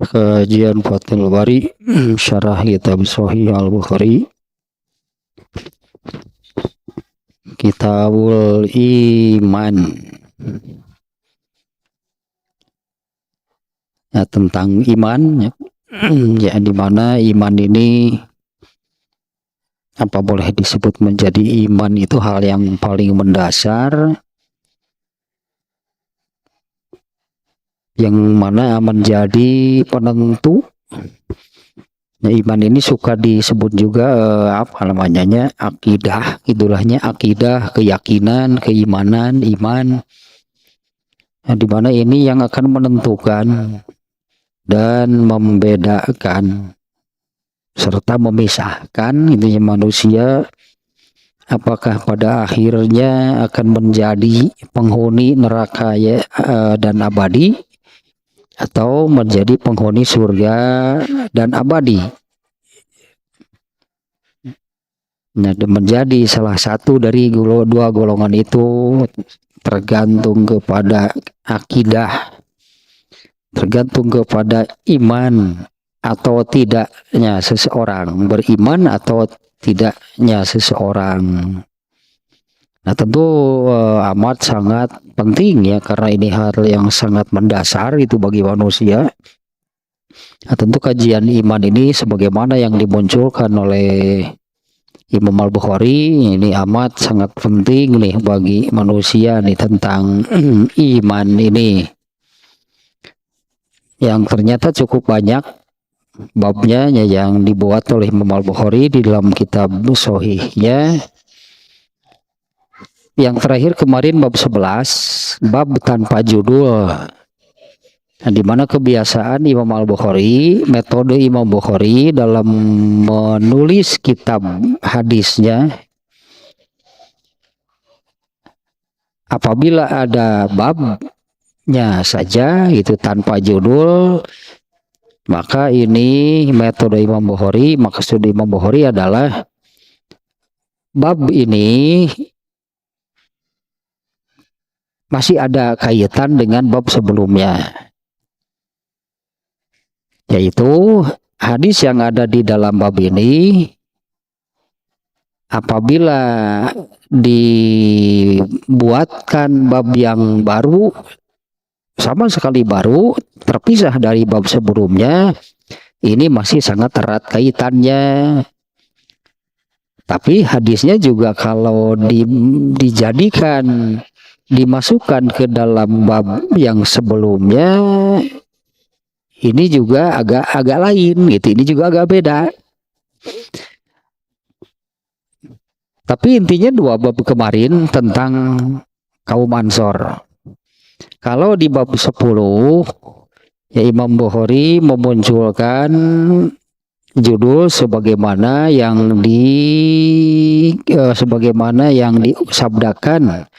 Kajian Fathul Bari Syarah Kitab Sahih Al-Bukhari, Kitabul Iman, ya, tentang iman, ya. Ya, di mana iman ini apa boleh disebut menjadi iman itu hal yang paling mendasar, yang mana menjadi penentu. Ya, iman ini suka disebut juga apa namanya, akidah, idulahnya akidah, keyakinan, keimanan, iman. Nah, di mana ini yang akan menentukan dan membedakan serta memisahkan intinya manusia apakah pada akhirnya akan menjadi penghuni neraka dan abadi, atau menjadi penghuni surga dan abadi. Nah, menjadi salah satu dari dua golongan itu tergantung kepada akidah, tergantung kepada iman atau tidaknya seseorang, beriman atau tidaknya seseorang. Nah, tentu amat sangat penting, ya, karena ini hal yang sangat mendasar itu bagi manusia. Nah, tentu kajian iman ini sebagaimana yang dimunculkan oleh Imam Al-Bukhari ini amat sangat penting nih bagi manusia nih tentang iman ini, yang ternyata cukup banyak babnya yang dibuat oleh Imam Al-Bukhari di dalam kitab Sahihnya. Yang terakhir kemarin bab 11, bab tanpa judul. Nah, di mana kebiasaan Imam Al-Bukhari, metode Imam Bukhari dalam menulis kitab hadisnya, apabila ada babnya saja itu tanpa judul, maka ini metode Imam Bukhari. Maksud Imam Bukhari adalah bab ini masih ada kaitan dengan bab sebelumnya, yaitu hadis yang ada di dalam bab ini apabila dibuatkan bab yang baru, sama sekali baru, terpisah dari bab sebelumnya, ini masih sangat erat kaitannya. Tapi hadisnya juga kalau dijadikan, dimasukkan ke dalam bab yang sebelumnya, ini juga agak lain gitu, ini juga agak beda. Tapi intinya dua bab kemarin tentang kaum Ansor. Kalau di bab 10, ya, Imam Bukhari memunculkan judul sebagaimana yang disabdakan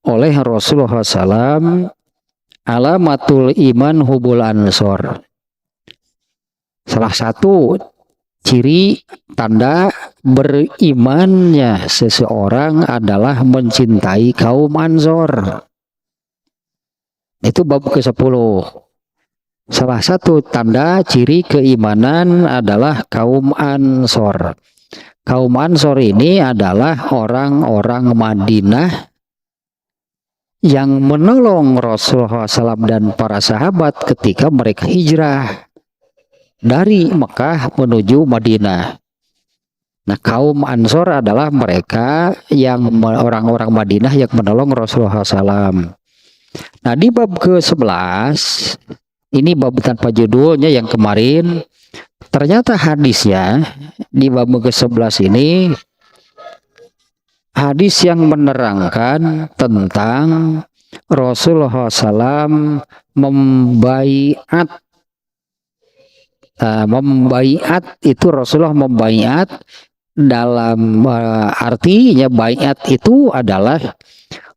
oleh Rasulullah SAW, alamatul iman hubul ansor. Salah satu ciri tanda berimannya seseorang adalah mencintai kaum Ansor. Itu bab ke-10. Salah satu tanda ciri keimanan adalah kaum Ansor. Kaum Ansor ini adalah orang-orang Madinah yang menolong Rasulullah SAW dan para sahabat ketika mereka hijrah dari Mekah menuju Madinah. Nah, kaum Ansor adalah mereka yang orang-orang Madinah yang menolong Rasulullah SAW. Nah, di bab ke-11, ini bab tanpa judulnya yang kemarin, ternyata hadisnya di bab ke-11 ini hadis yang menerangkan tentang Rasulullah SAW membaiat itu Rasulullah membaiat dalam artinya baiat itu adalah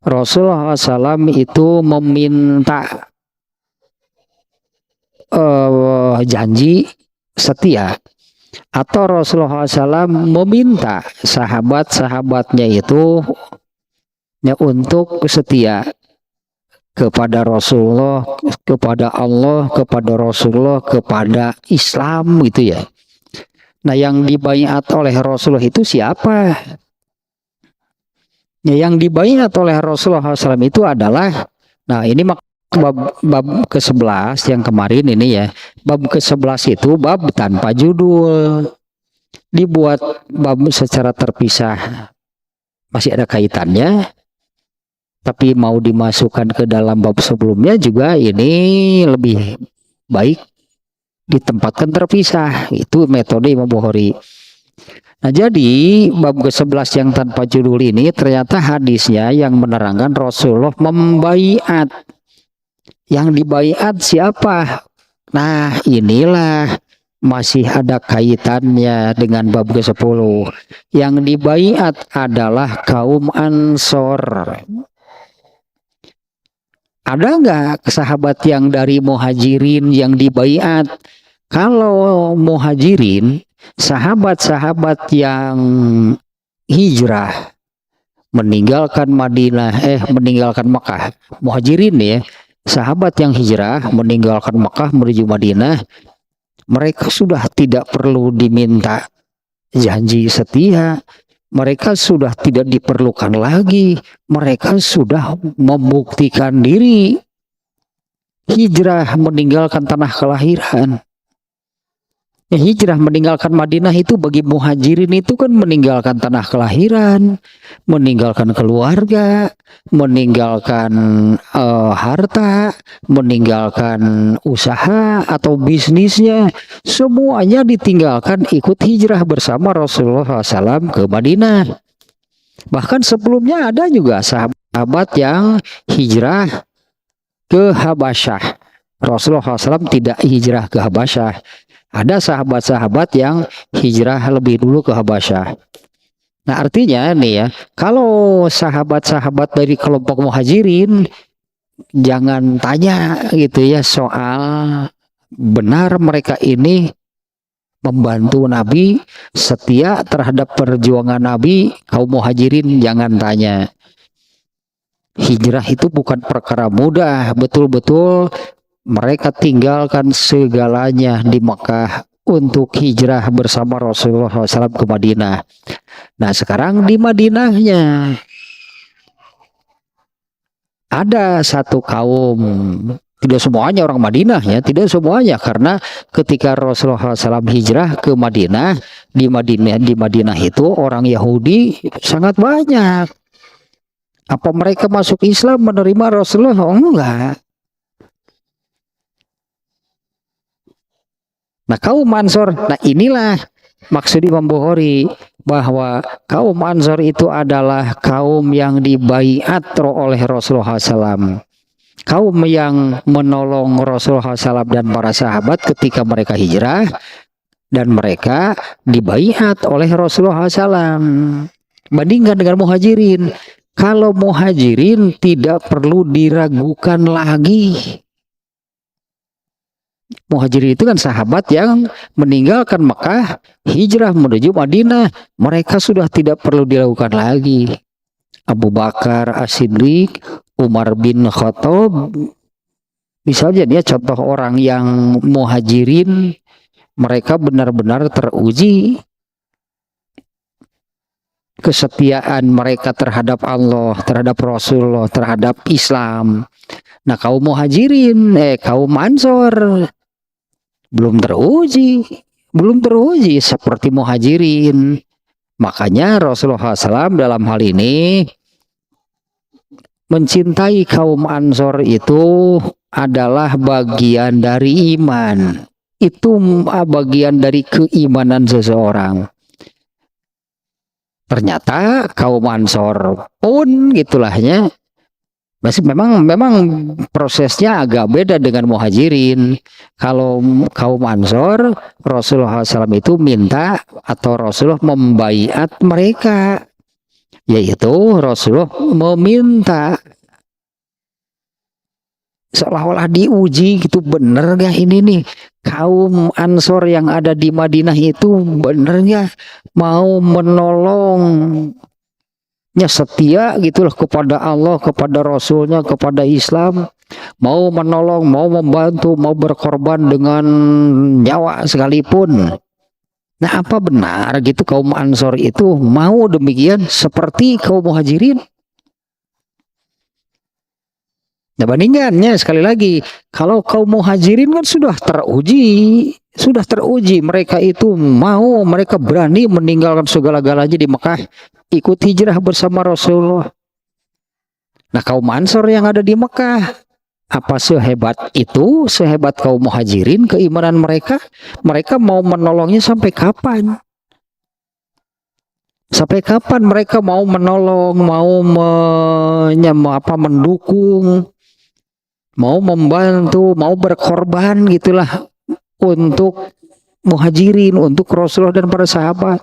Rasulullah SAW itu meminta janji setia, atau Rasulullah SAW meminta sahabat-sahabatnya itu, ya, untuk setia kepada Rasulullah, kepada Allah, kepada Rasulullah, kepada Islam gitu ya. Nah, yang dibaiat oleh Rasulullah itu siapa? Ya, yang dibaiat oleh Rasulullah SAW itu adalah, nah ini bab ke-11 yang kemarin ini ya. Bab ke-11 itu bab tanpa judul. Dibuat bab secara terpisah. Masih ada kaitannya. Tapi mau dimasukkan ke dalam bab sebelumnya juga ini lebih baik ditempatkan terpisah. Itu metode Imam Bukhari. Nah, jadi bab ke-11 yang tanpa judul ini ternyata hadisnya yang menerangkan Rasulullah membaiat. Yang dibaiat siapa? Nah, inilah masih ada kaitannya dengan bab ke-10. Yang dibaiat adalah kaum Ansor. Ada nggak sahabat yang dari Muhajirin yang dibaiat? Kalau Muhajirin, sahabat-sahabat yang hijrah meninggalkan meninggalkan Mekah, Muhajirin ya, sahabat yang hijrah meninggalkan Mekah menuju Madinah, mereka sudah tidak perlu diminta janji setia, mereka sudah tidak diperlukan lagi, mereka sudah membuktikan diri hijrah meninggalkan tanah kelahiran. Hijrah meninggalkan Madinah itu bagi Muhajirin itu kan meninggalkan tanah kelahiran, meninggalkan keluarga, meninggalkan harta, meninggalkan usaha atau bisnisnya, semuanya ditinggalkan ikut hijrah bersama Rasulullah SAW ke Madinah. Bahkan sebelumnya ada juga sahabat yang hijrah ke Habasyah. Rasulullah SAW tidak hijrah ke Habasyah. Ada sahabat-sahabat yang hijrah lebih dulu ke Habasyah. Nah, artinya nih ya, kalau sahabat-sahabat dari kelompok Muhajirin, jangan tanya gitu ya soal benar mereka ini membantu Nabi, setia terhadap perjuangan Nabi. Kaum Muhajirin jangan tanya. Hijrah itu bukan perkara mudah, betul-betul mereka tinggalkan segalanya di Mekah untuk hijrah bersama Rasulullah SAW ke Madinah. Nah, sekarang di Madinahnya ada satu kaum, tidak semuanya orang Madinah ya, tidak semuanya, karena ketika Rasulullah SAW hijrah ke Madinah, di Madinah itu orang Yahudi sangat banyak. Apa mereka masuk Islam menerima Rasulullah? Oh, enggak. Nah, kaum Ansor, nah inilah maksud Imam Bukhari, bahwa kaum Ansor itu adalah kaum yang dibaiat oleh Rasulullah SAW. Kaum yang menolong Rasulullah SAW dan para sahabat ketika mereka hijrah, dan mereka dibaiat oleh Rasulullah SAW. Bandingkan dengan Muhajirin. Kalau Muhajirin tidak perlu diragukan lagi. Muhajirin itu kan sahabat yang meninggalkan Mekah, hijrah menuju Madinah. Mereka sudah tidak perlu dilakukan lagi. Abu Bakar As-Siddiq, Umar bin Khattab, misalnya dia contoh orang yang Muhajirin, mereka benar-benar teruji kesetiaan mereka terhadap Allah, terhadap Rasulullah, terhadap Islam. Nah, kaum Muhajirin, kaum Ansor belum teruji seperti Muhajirin. Makanya Rasulullah SAW dalam hal ini mencintai kaum Ansor itu adalah bagian dari iman. Itu bagian dari keimanan seseorang. Ternyata kaum Ansor pun gitulahnya, masih memang prosesnya agak beda dengan Muhajirin. Kalau kaum Ansor, Rasulullah SAW itu minta atau Rasulullah membaiat mereka, yaitu Rasulullah meminta seolah-olah diuji gitu, bener gak ini nih kaum Ansor yang ada di Madinah itu bener gak mau menolong setia gitulah kepada Allah, kepada Rasulnya, kepada Islam, mau menolong, mau membantu, mau berkorban dengan nyawa sekalipun. Nah, apa benar gitu kaum Ansor itu mau demikian seperti kaum Muhajirin? Nah, bandingannya sekali lagi, kalau kaum Muhajirin kan sudah teruji mereka itu mau, mereka berani meninggalkan segala-galanya di Mekah, ikut hijrah bersama Rasulullah. Nah, kaum Ansor yang ada di Mekah, apa sehebat itu, sehebat kaum Muhajirin keimanan mereka? Mereka mau menolongnya sampai kapan? Sampai kapan mereka mau menolong, mau mendukung, mau membantu, mau berkorban gitulah untuk Muhajirin, untuk Rasulullah dan para sahabat.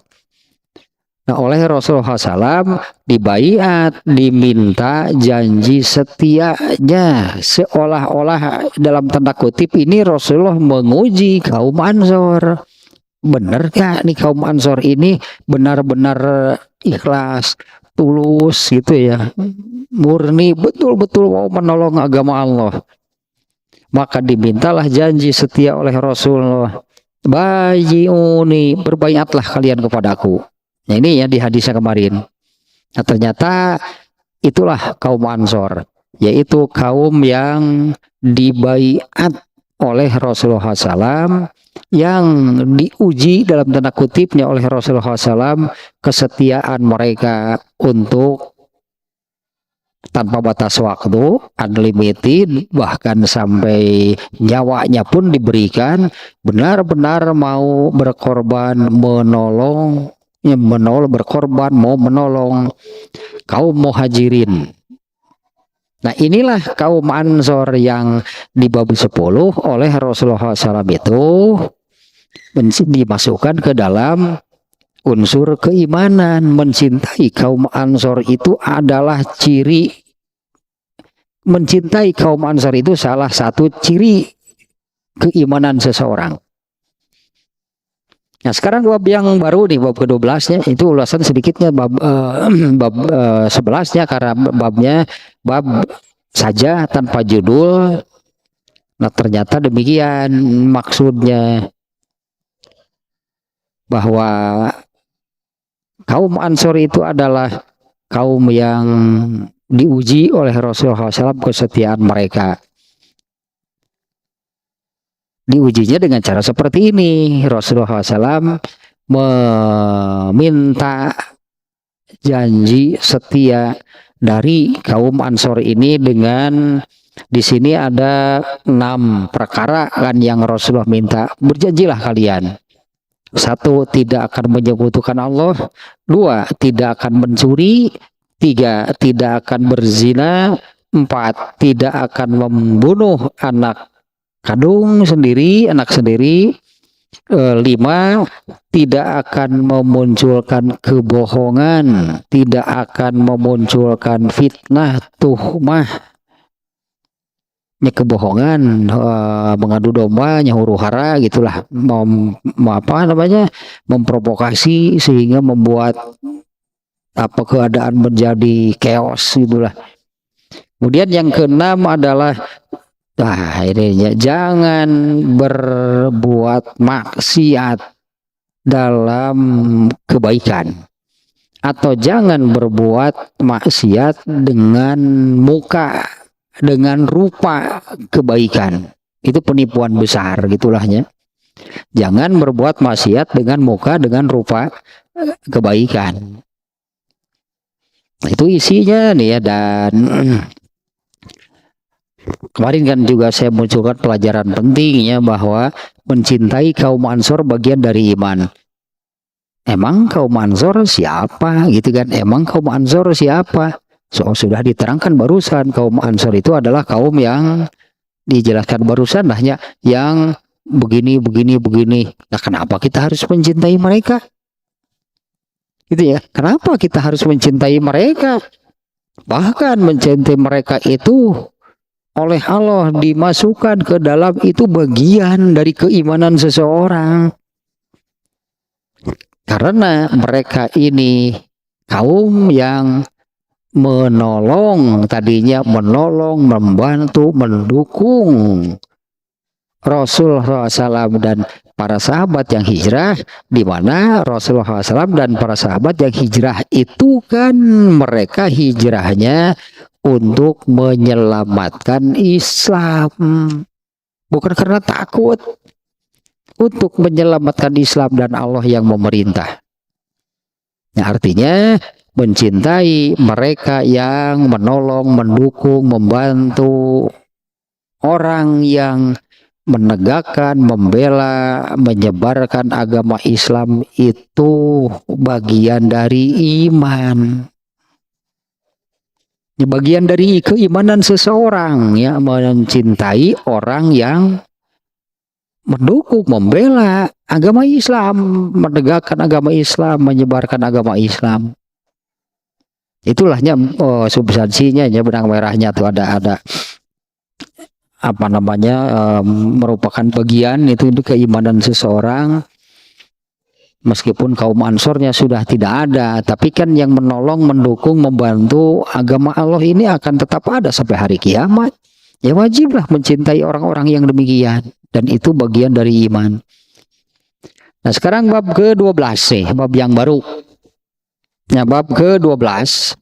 Nah, oleh Rasulullah SAW dibaiat, diminta janji setianya, seolah-olah dalam tanda kutip ini Rasulullah menguji kaum Ansor. Benar gak nih kaum Ansor ini benar-benar ikhlas, tulus gitu ya, murni betul-betul mau menolong agama Allah. Maka dimintalah janji setia oleh Rasulullah, bayiuni, berbaiatlah kalian kepadaku. Nah, ini ya di hadisnya kemarin. Nah, ternyata itulah kaum Ansor, yaitu kaum yang dibaiat oleh Rasulullah SAW, yang diuji dalam tanda kutipnya oleh Rasulullah SAW kesetiaan mereka untuk tanpa batas waktu, unlimited, bahkan sampai nyawanya pun diberikan, benar-benar mau berkorban, menolong, berkorban, mau menolong kaum Muhajirin. Nah, inilah kaum Ansor yang di bab 10 oleh Rasulullah SAW itu dimasukkan ke dalam unsur keimanan. Mencintai kaum Ansor itu adalah ciri, mencintai kaum Ansor itu salah satu ciri keimanan seseorang. Nah, sekarang bab yang baru nih, bab ke-12-nya itu ulasan sedikitnya bab 11-nya, karena bab saja tanpa judul. Nah, ternyata demikian maksudnya, bahwa kaum Ansor itu adalah kaum yang diuji oleh Rasulullah SAW kesetiaan mereka. Diujinya dengan cara seperti ini. Rasulullah SAW meminta janji setia dari kaum Ansor ini dengan, di sini ada 6 perkara kan yang Rasulullah minta. Berjanjilah kalian. 1, tidak akan menyekutukan Allah. 2, tidak akan mencuri. 3, tidak akan berzina. 4, tidak akan membunuh anak kandung sendiri, anak sendiri. 5, tidak akan memunculkan kebohongan, tidak akan memunculkan fitnah, tuhmah, kebohongan, mengadu domba, huru hara gitulah, memprovokasi sehingga membuat keadaan menjadi chaos gitulah. Kemudian yang ke-6 adalah jangan berbuat maksiat dalam kebaikan, atau jangan berbuat maksiat dengan muka, dengan rupa kebaikan. Itu penipuan besar gitulahnya. Jangan berbuat maksiat dengan muka, dengan rupa kebaikan. Itu isinya nih ya. Dan kemarin kan juga saya munculkan pelajaran pentingnya bahwa mencintai kaum Ansor bagian dari iman. Emang kaum Ansor siapa gitu kan? Emang kaum Ansor siapa? Sudah diterangkan barusan, kaum Ansor itu adalah kaum yang dijelaskan barusan lahnya, yang begini. Nah, kenapa kita harus mencintai mereka? Gitu ya. Kenapa kita harus mencintai mereka? Bahkan mencintai mereka itu oleh Allah dimasukkan ke dalam, itu bagian dari keimanan seseorang. Karena mereka ini kaum yang menolong, tadinya menolong, membantu, mendukung Rasulullah SAW dan para sahabat yang hijrah, di mana Rasulullah SAW dan para sahabat yang hijrah itu kan mereka hijrahnya untuk menyelamatkan Islam, bukan karena takut, untuk menyelamatkan Islam dan Allah yang memerintah. Nah, artinya mencintai mereka yang menolong, mendukung, membantu orang yang menegakkan, membela, menyebarkan agama Islam itu bagian dari iman. Bagian dari keimanan seseorang, ya, mencintai orang yang mendukung, membela agama Islam, menegakkan agama Islam, menyebarkan agama Islam. Itulahnya substansinya, ya, benang merahnya tuh ada apa namanya, merupakan bagian itu keimanan seseorang. Meskipun kaum Ansornya sudah tidak ada, tapi kan yang menolong, mendukung, membantu agama Allah ini akan tetap ada sampai hari kiamat. Ya, wajiblah mencintai orang-orang yang demikian, dan itu bagian dari iman. Nah, sekarang bab ke-12 nih, bab yang baru. Nah, bab ke-12.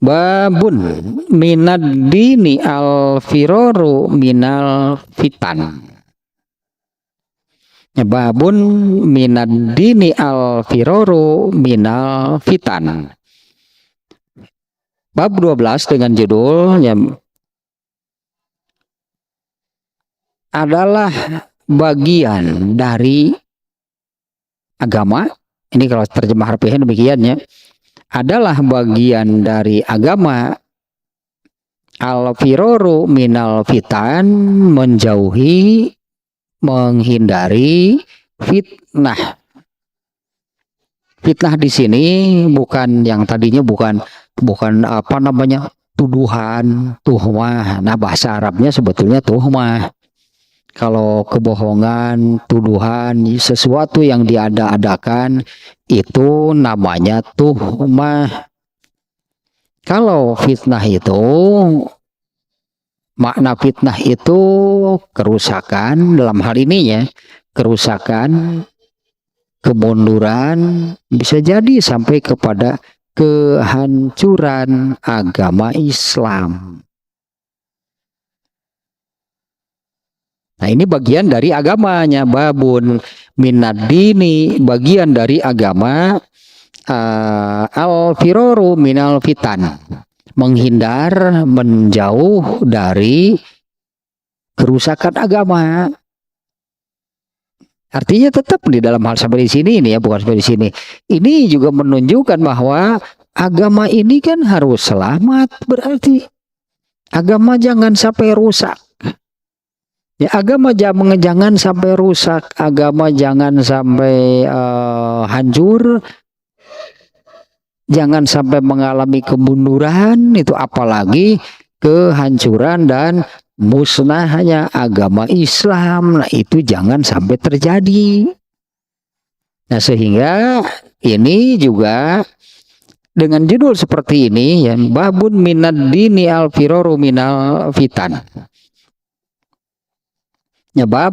Babun minad dini al-firaru minal fitan. Babun minad dini al-firaru minal fitan. Bab 12 dengan judulnya adalah bagian dari agama. Ini kalau terjemah harfiah demikian, ya. Adalah bagian dari agama al-firaru minal fitan, menjauhi, menghindari fitnah. Fitnah di sini bukan yang tadinya bukan apa namanya, tuduhan, tuhmah. Nah, bahasa Arabnya sebetulnya tuhmah. Kalau kebohongan, tuduhan, sesuatu yang diada-adakan, itu namanya tuhmah. Kalau fitnah itu, makna fitnah itu kerusakan, dalam hal ini, ya, kerusakan, kemunduran, bisa jadi sampai kepada kehancuran agama Islam. Nah, ini bagian dari agamanya. Babun minad dini, bagian dari agama, al-firaru minal fitan, menghindar, menjauh dari kerusakan agama. Artinya tetap di dalam hal sampai di sini ini, ya, bukan sampai di sini. Ini juga menunjukkan bahwa agama ini kan harus selamat, berarti agama jangan sampai rusak. Ya, agama jangan sampai rusak, agama jangan sampai hancur, jangan sampai mengalami kemunduran, itu apalagi kehancuran dan musnahnya agama Islam. Nah, itu jangan sampai terjadi. Nah, sehingga ini juga dengan judul seperti ini, ya, babun minad dini al-firaru minal fitan. Ya, bab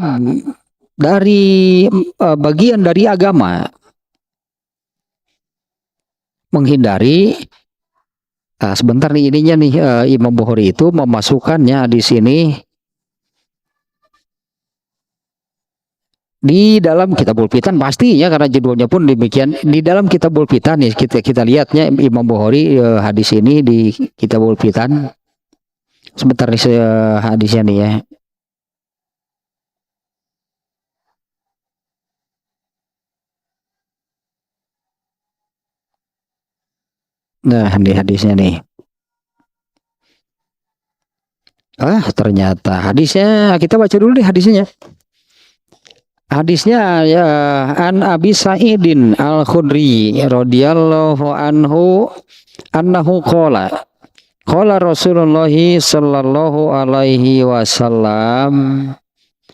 dari bagian dari agama, menghindari. Sebentar nih, ininya nih, Imam Bukhari itu memasukkannya di sini di dalam Kitabul Fitan, pasti, ya, karena judulnya pun demikian. Di dalam Kitabul Fitan nih, kita lihatnya Imam Bukhari hadis ini di Kitabul Fitan. Sebentar nih, hadisnya nih, ya. Nah, di hadisnya nih. Ternyata hadisnya, kita baca dulu deh hadisnya. Hadisnya, ya, an Abi Sa'idin Al-Khudri radhiyallahu anhu annahu qala Rasulullah sallallahu alaihi wasallam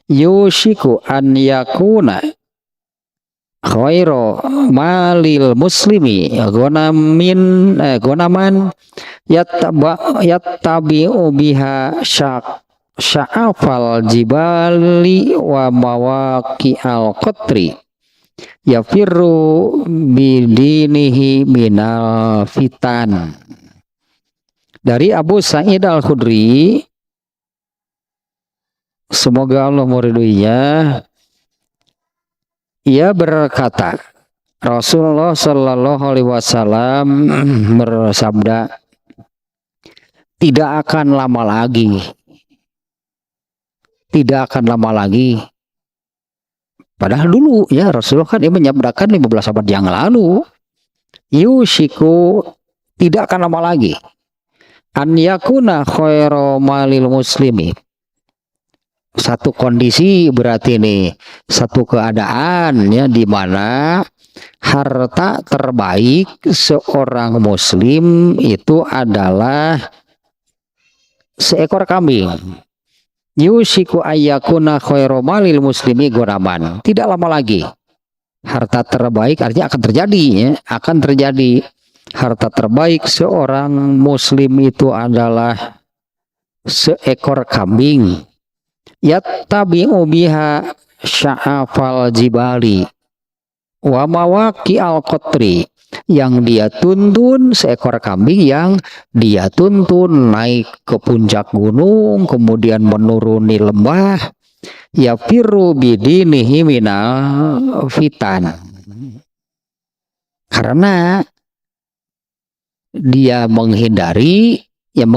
yushiku an yakuna khairo malil muslimi gonaman yattabi'u biha sya'afal jibali wa mawaki al qatri yafirru bidinihi minal fitan. Dari Abu Sa'id Al-Khudri, semoga Allah meridhoinya, ia berkata, Rasulullah Shallallahu Alaihi Wasallam bersabda, tidak akan lama lagi, padahal dulu ya Rasulullah kan dia menyabdakan 15 abad yang lalu, yushiku, tidak akan lama lagi, an yakuna khairu malil muslimi. Satu kondisi berarti ini, satu keadaan ya, di mana harta terbaik seorang muslim itu adalah seekor kambing. Yusiku ayyakuna khairu malil muslimi goraman. Tidak lama lagi harta terbaik, artinya akan terjadi ya, akan terjadi harta terbaik seorang muslim itu adalah seekor kambing. Yattabi'u biha sya'afal jibali wa mawaki al qatri, yang dia tuntun, seekor kambing yang dia tuntun naik ke puncak gunung, kemudian menuruni lembah, yafiru bidinihi minal fitan, karena dia menghindari ya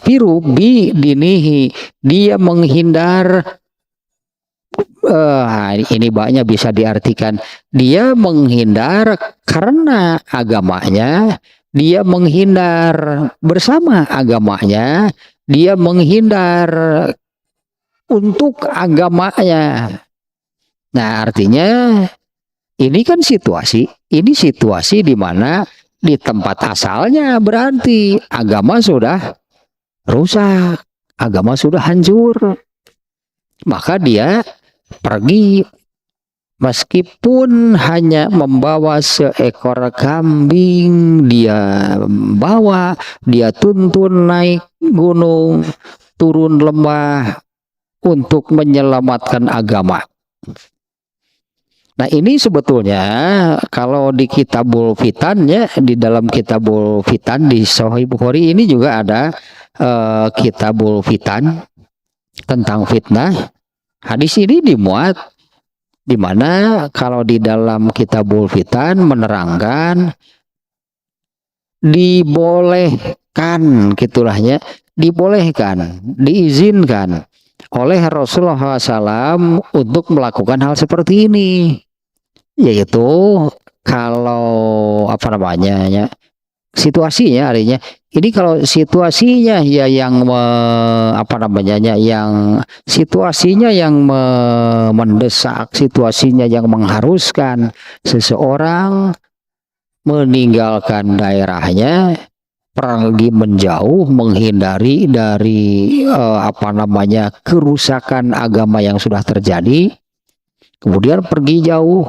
firu bi dinihi, dia menghindar, ini banyak bisa diartikan, dia menghindar karena agamanya, dia menghindar bersama agamanya, dia menghindar untuk agamanya. Nah, artinya ini kan situasi di mana di tempat asalnya berarti agama sudah rusak, agama sudah hancur. Maka dia pergi meskipun hanya membawa seekor kambing, dia tuntun naik gunung, turun lembah untuk menyelamatkan agama. Nah, ini sebetulnya kalau di Kitabul Fitan ya, di dalam Kitabul Fitan di Sahih Bukhari ini juga ada Kitabul Fitan tentang fitnah. Hadis ini dimuat di mana kalau di dalam Kitabul Fitan menerangkan dibolehkan, gitulah ya, dibolehkan, diizinkan oleh Rasulullah SAW untuk melakukan hal seperti ini, yaitu kalau situasinya, artinya ini kalau situasinya ya yang situasinya yang mendesak, situasinya yang mengharuskan seseorang meninggalkan daerahnya, pergi menjauh, menghindari dari kerusakan agama yang sudah terjadi, kemudian pergi jauh,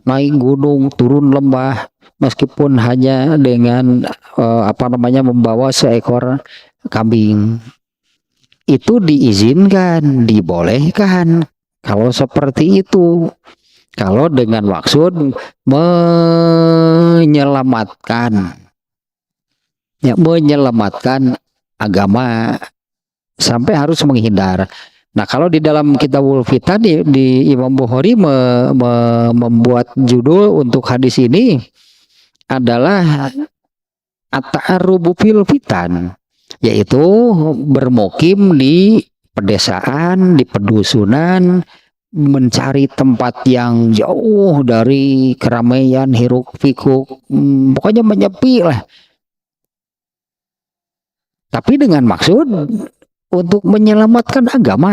naik gunung, turun lembah, meskipun hanya dengan membawa seekor kambing, itu diizinkan, dibolehkan kalau seperti itu, kalau dengan maksud menyelamatkan agama sampai harus menghindar. Nah, kalau di dalam Kitabul Fitan di Imam Bukhari membuat judul untuk hadis ini adalah at-ta'arrubu fil fitan, yaitu bermukim di pedesaan, di pedusunan, mencari tempat yang jauh dari keramaian hiruk pikuk, pokoknya menyepi lah, tapi dengan maksud untuk menyelamatkan agama.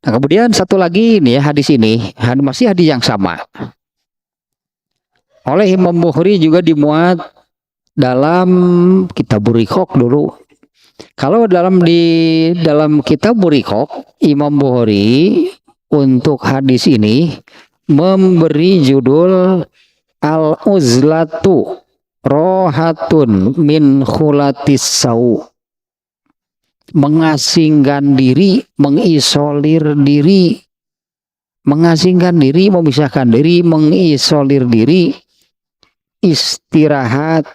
Nah, kemudian satu lagi nih ya, hadis ini masih hadis yang sama oleh Imam Bukhari, juga dimuat dalam Kitabur Riqaq dulu. Kalau di dalam Kitabur Riqaq, Imam Bukhari untuk hadis ini memberi judul al-uzlatu rohatun min khulatis sau, mengasingkan diri, mengisolir diri, mengasingkan diri, memisahkan diri, mengisolir diri, istirahat,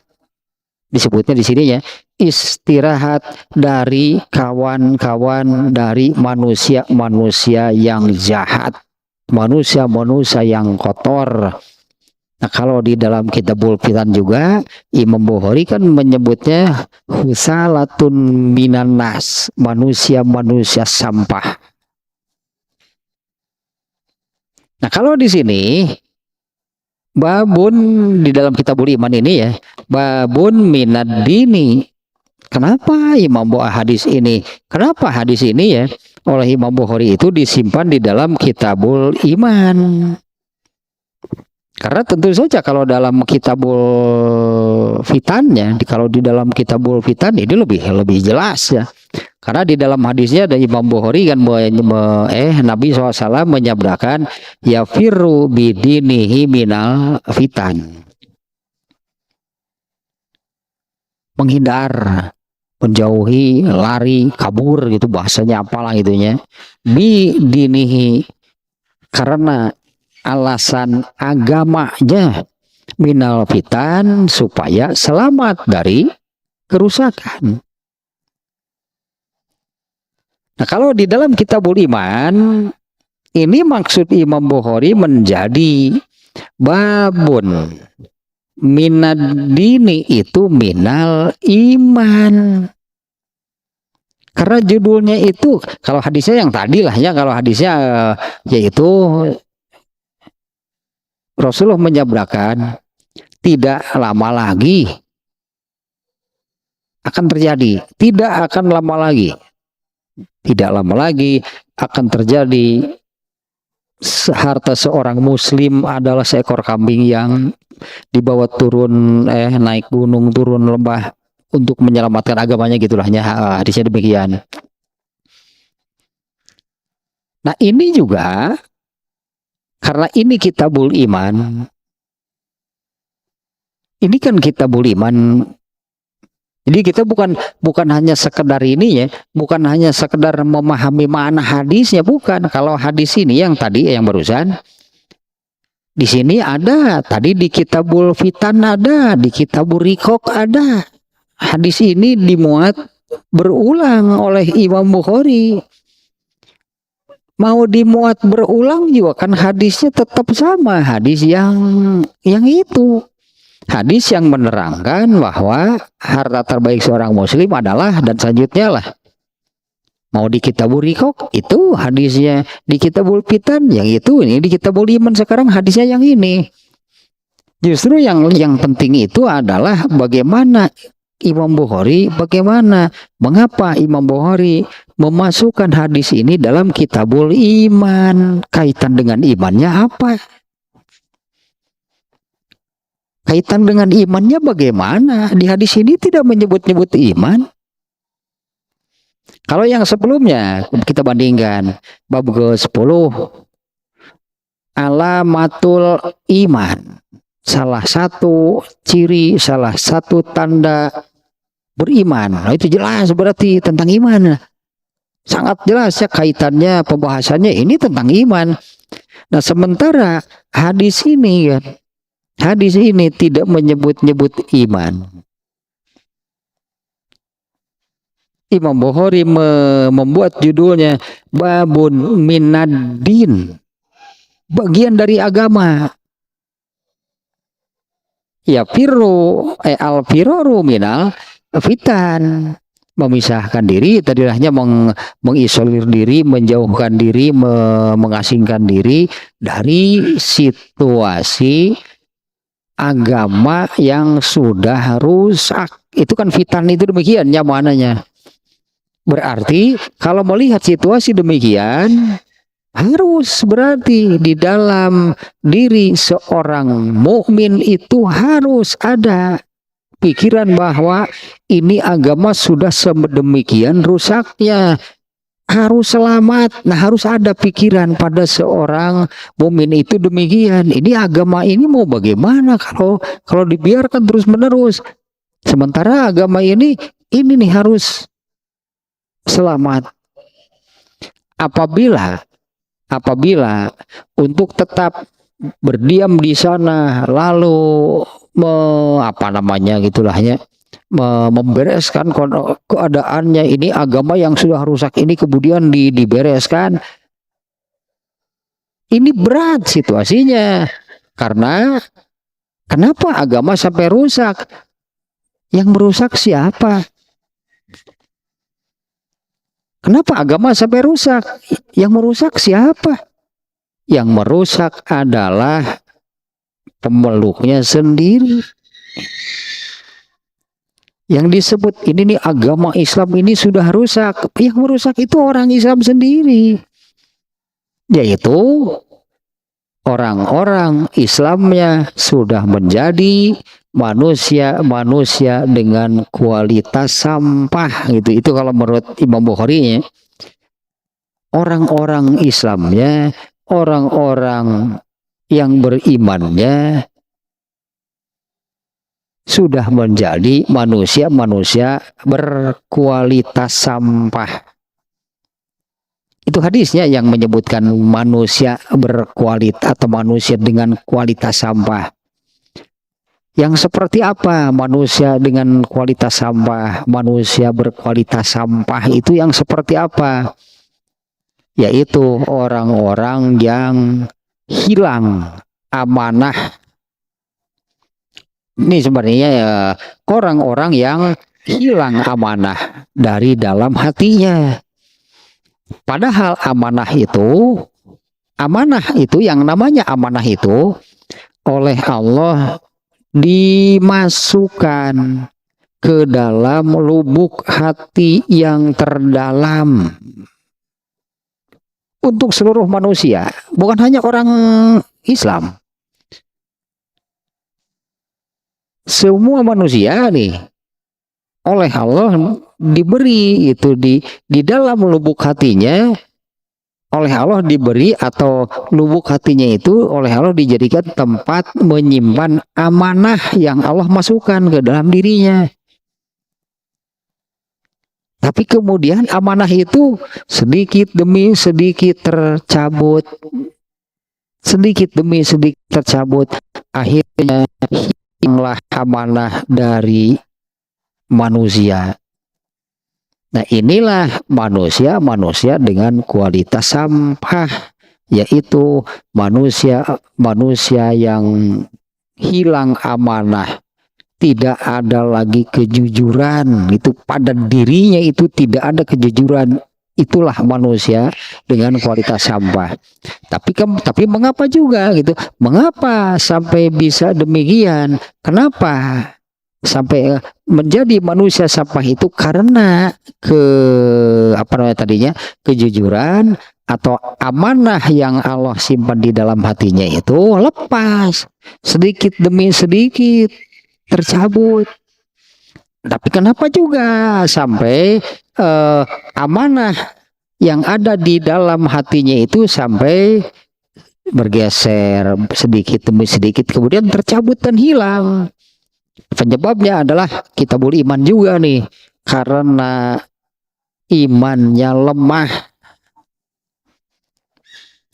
disebutnya di sini ya, istirahat dari kawan-kawan, dari manusia-manusia yang jahat, manusia-manusia yang kotor. Nah, kalau di dalam Kitabul Fitan juga Imam Bukhari kan menyebutnya husalatun minan nas, manusia-manusia sampah. Nah, kalau di sini babun di dalam Kitabul Iman ini ya, babun minad dini. Kenapa hadis ini ya oleh Imam Bukhari itu disimpan di dalam Kitabul Iman? Karena tentu saja kalau dalam Kitabul Fitannya, kalau di dalam Kitabul Fitan ini lebih jelas ya. Karena di dalam hadisnya ada Imam Bukhari kan Nabi SAW menyabdakan ya firru bidinihi minal fitan, menghindar, menjauhi, lari, kabur gitu bahasanya, apalah itunya, bidinihi, karena alasan agamanya, minal fitan, supaya selamat dari kerusakan. Nah, kalau di dalam Kitabul Iman ini maksud Imam Bukhari menjadi babun minad dini itu minal iman. Karena judulnya itu, kalau hadisnya yang tadi lah ya, kalau hadisnya yaitu Rasulullah menyabdakan tidak lama lagi akan terjadi, tidak akan lama lagi, tidak lama lagi akan terjadi harta seorang muslim adalah seekor kambing yang dibawa turun naik gunung, turun lembah untuk menyelamatkan agamanya, gitulah ya, hadisnya demikian. Nah, ini juga karena ini Kitabul Iman. Ini kan Kitabul Iman. Jadi kita bukan hanya sekedar ini ya, bukan hanya sekedar memahami makna hadisnya, bukan. Kalau hadis ini yang tadi yang barusan di sini ada, tadi di Kitabul Fitan ada, di Kitabul Riqaq ada. Hadis ini dimuat berulang oleh Imam Bukhari. Mau dimuat berulang juga kan hadisnya tetap sama, hadis yang itu. Hadis yang menerangkan bahwa harta terbaik seorang muslim adalah, dan selanjutnya lah. Mau di Kitabul Riqaq itu hadisnya, di Kitabul Fitan yang itu, ini di Kitabul Iman sekarang hadisnya yang ini. Justru yang penting itu adalah bagaimana Imam Bukhari, mengapa Imam Bukhari memasukkan hadis ini dalam Kitabul Iman. Kaitan dengan imannya apa? Kaitan dengan imannya bagaimana? Di hadis ini tidak menyebut-nyebut iman. Kalau yang sebelumnya kita bandingkan bab ke-10 alamatul iman, salah satu ciri, salah satu tanda beriman. Nah, itu jelas berarti tentang iman. Sangat jelas ya kaitannya, pembahasannya ini tentang iman. Nah, sementara hadis ini tidak menyebut-nyebut iman. Imam Bukhari membuat judulnya babun minad-din, bagian dari agama. Ya firru al-firaru minal fitan, memisahkan diri, tadi hanya mengisolir diri, menjauhkan diri, mengasingkan diri dari situasi agama yang sudah rusak. Itu kan fitan itu demikian nyamananya. Berarti kalau melihat situasi demikian, harus berarti di dalam diri seorang mukmin itu harus ada pikiran bahwa ini agama sudah sedemikian rusaknya. harus selamat. Nah, harus ada pikiran pada seorang mukmin itu demikian. Ini agama ini mau bagaimana kalau dibiarkan terus-menerus. Sementara agama ini nih harus selamat. Apabila untuk tetap berdiam di sana lalu membereskan keadaannya, ini agama yang sudah rusak ini kemudian dibereskan, ini berat situasinya. Karena kenapa agama sampai rusak? Yang merusak siapa? Kenapa agama sampai rusak? Yang merusak siapa? Yang merusak adalah pemeluknya sendiri. Yang disebut ini nih agama Islam ini sudah rusak. Yang merusak itu orang Islam sendiri. Yaitu orang-orang Islamnya sudah menjadi manusia dengan kualitas sampah gitu. Itu kalau menurut Imam Bukhari, orang-orang Islamnya, orang-orang yang berimannya sudah menjadi manusia berkualitas sampah. Itu hadisnya yang menyebutkan manusia berkualitas atau manusia dengan kualitas sampah. Yang seperti apa manusia dengan kualitas sampah? Manusia berkualitas sampah itu yang seperti apa? Yaitu orang-orang yang hilang amanah. Ini sebenarnya ya orang-orang yang hilang amanah dari dalam hatinya. Padahal amanah itu yang namanya amanah itu oleh Allah dimasukkan ke dalam lubuk hati yang terdalam untuk seluruh manusia, bukan hanya orang Islam. Semua manusia nih oleh Allah diberi itu di dalam lubuk hatinya, oleh Allah diberi atau lubuk hatinya itu oleh Allah dijadikan tempat menyimpan amanah yang Allah masukkan ke dalam dirinya. Tapi kemudian amanah itu sedikit demi sedikit tercabut, sedikit demi sedikit tercabut, akhirnya hilanglah amanah dari manusia. Nah, inilah manusia dengan kualitas sampah, yaitu manusia yang hilang amanah, tidak ada lagi kejujuran, itu pada dirinya itu tidak ada kejujuran. Itulah manusia dengan kualitas sampah. Tapi mengapa juga gitu? Mengapa sampai bisa demikian? Kenapa sampai menjadi manusia sampah itu? Karena kejujuran atau amanah yang Allah simpan di dalam hatinya itu lepas sedikit demi sedikit tercabut. Tapi kenapa juga sampai amanah yang ada di dalam hatinya itu sampai bergeser sedikit demi sedikit kemudian tercabut dan hilang? Penyebabnya adalah kitabul iman juga nih, karena imannya lemah.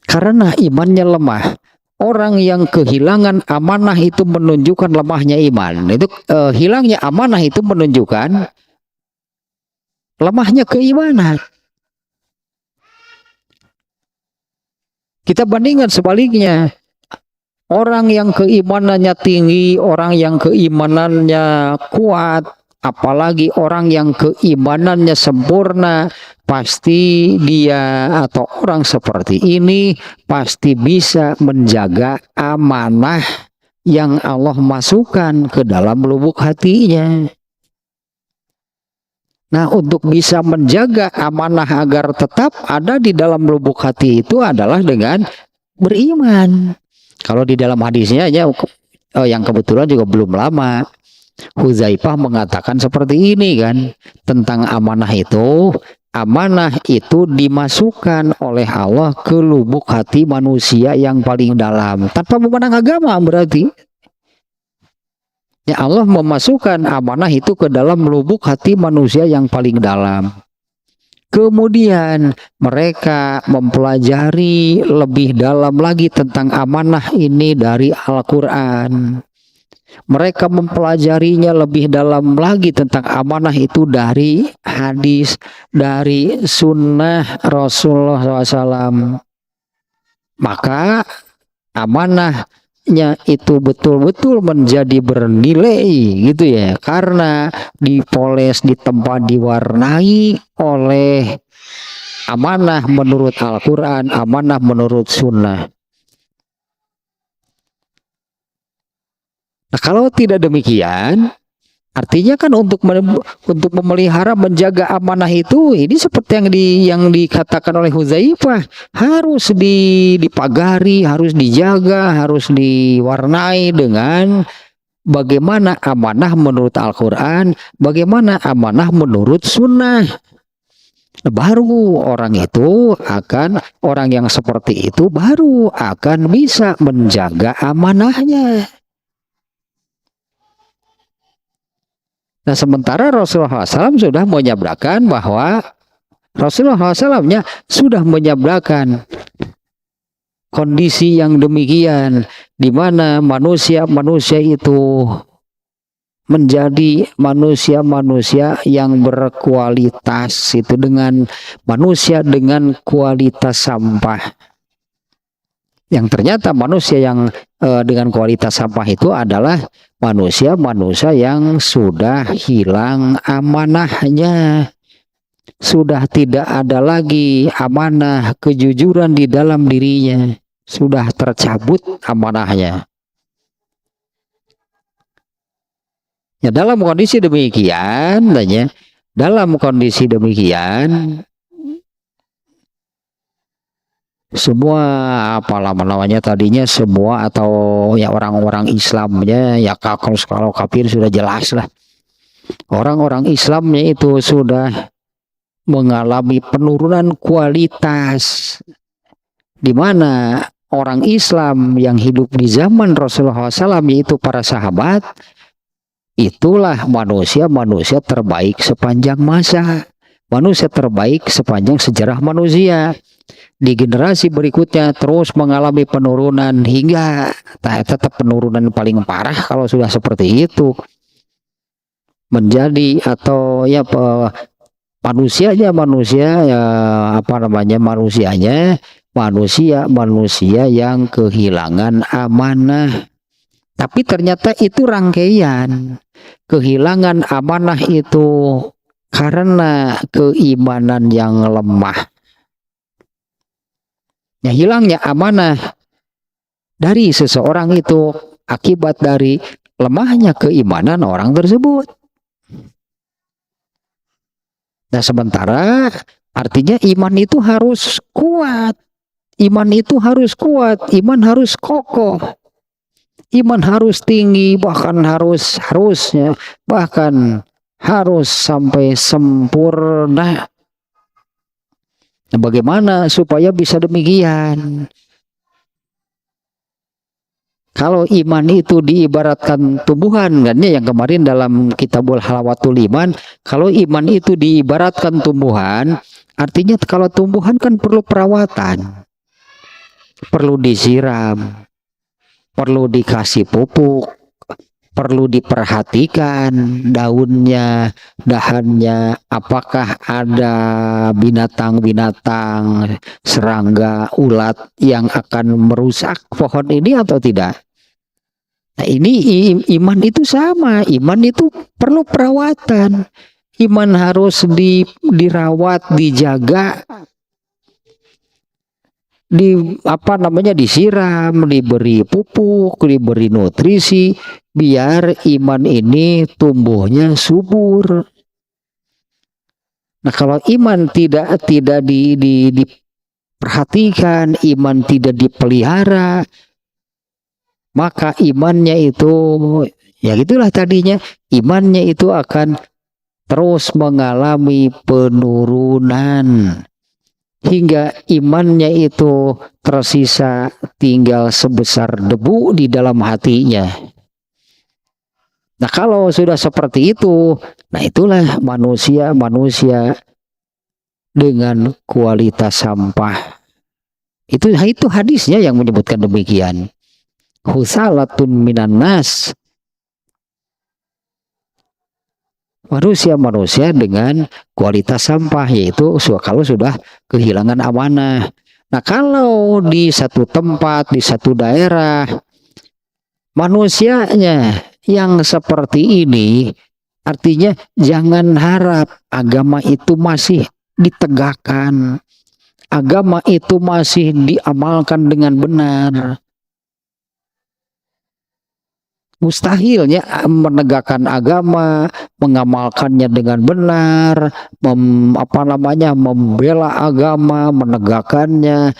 Karena imannya lemah, orang yang kehilangan amanah itu menunjukkan lemahnya iman. Itu hilangnya amanah itu menunjukkan lemahnya keimanan. Kita bandingkan sebaliknya. Orang yang keimanannya tinggi, orang yang keimanannya kuat, apalagi orang yang keimanannya sempurna, pasti dia atau orang seperti ini pasti bisa menjaga amanah yang Allah masukkan ke dalam lubuk hatinya. Nah, untuk bisa menjaga amanah agar tetap ada di dalam lubuk hati itu adalah dengan beriman. Kalau di dalam hadisnya ya, yang kebetulan juga belum lama, Hudzaifah mengatakan seperti ini kan, tentang amanah itu, amanah itu dimasukkan oleh Allah ke lubuk hati manusia yang paling dalam tanpa memandang agama. Berarti ya Allah memasukkan amanah itu ke dalam lubuk hati manusia yang paling dalam. Kemudian mereka mempelajari lebih dalam lagi tentang amanah ini dari Al-Quran. Mereka mempelajarinya lebih dalam lagi tentang amanah itu dari hadis, dari sunnah Rasulullah SAW. Maka amanahnya itu betul-betul menjadi bernilai gitu ya, karena dipoles, ditempa, diwarnai oleh amanah menurut Al-Quran, amanah menurut sunnah. Nah, kalau tidak demikian, artinya kan untuk memelihara, menjaga amanah itu, ini seperti yang dikatakan oleh Hudzaifah, harus dipagari, harus dijaga, harus diwarnai dengan bagaimana amanah menurut Al-Quran, bagaimana amanah menurut sunnah. Baru orang yang seperti itu baru akan bisa menjaga amanahnya. Nah, sementara Rasulullah SAW sudah menyabdakan bahwa Rasulullah SAW-nya sudah menyabdakan kondisi yang demikian, di mana manusia itu menjadi manusia yang berkualitas, itu dengan manusia dengan kualitas sampah. Yang ternyata manusia yang dengan kualitas sampah itu adalah manusia yang sudah hilang amanahnya. Sudah tidak ada lagi amanah kejujuran di dalam dirinya. Sudah tercabut amanahnya. Ya, dalam kondisi demikian, semua tadinya semua atau ya orang-orang Islamnya ya, kalau kafir sudah jelas lah, orang-orang Islamnya itu sudah mengalami penurunan kualitas, di mana orang Islam yang hidup di zaman Rasulullah SAW, yaitu para sahabat, itulah manusia terbaik sepanjang masa, manusia terbaik sepanjang sejarah manusia. Di generasi berikutnya terus mengalami penurunan hingga tetap penurunan paling parah kalau sudah seperti itu, menjadi atau ya manusia yang kehilangan amanah. Tapi ternyata itu rangkaian kehilangan amanah itu karena keimanan yang lemah. Ya, hilangnya amanah dari seseorang itu akibat dari lemahnya keimanan orang tersebut. Nah, sementara artinya iman itu harus kuat. Iman itu harus kuat, iman harus kokoh. Iman harus tinggi, bahkan harus sampai sempurna. Nah, bagaimana supaya bisa demikian? Kalau iman itu diibaratkan tumbuhan, kan ya, yang kemarin dalam Kitabul Halawatul Iman, kalau iman itu diibaratkan tumbuhan, artinya kalau tumbuhan kan perlu perawatan, perlu disiram, perlu dikasih pupuk, perlu diperhatikan daunnya, dahannya, apakah ada binatang-binatang, serangga, ulat yang akan merusak pohon ini atau tidak. Nah, ini iman itu sama, iman itu perlu perawatan, iman harus dirawat, dijaga, disiram, diberi pupuk, diberi nutrisi, biar iman ini tumbuhnya subur. Nah, kalau iman tidak diperhatikan, iman tidak dipelihara, maka imannya itu ya gitulah tadinya, imannya itu akan terus mengalami penurunan hingga imannya itu tersisa tinggal sebesar debu di dalam hatinya. Nah, kalau sudah seperti itu, nah itulah manusia dengan kualitas sampah. Itu hadisnya yang menyebutkan demikian. Husalatun minan nas. Manusia dengan kualitas sampah, yaitu kalau sudah kehilangan amanah. Nah, kalau di satu tempat, di satu daerah, manusianya yang seperti ini, artinya jangan harap agama itu masih ditegakkan, agama itu masih diamalkan dengan benar. Mustahilnya menegakkan agama, mengamalkannya dengan benar, membela agama, menegakkannya,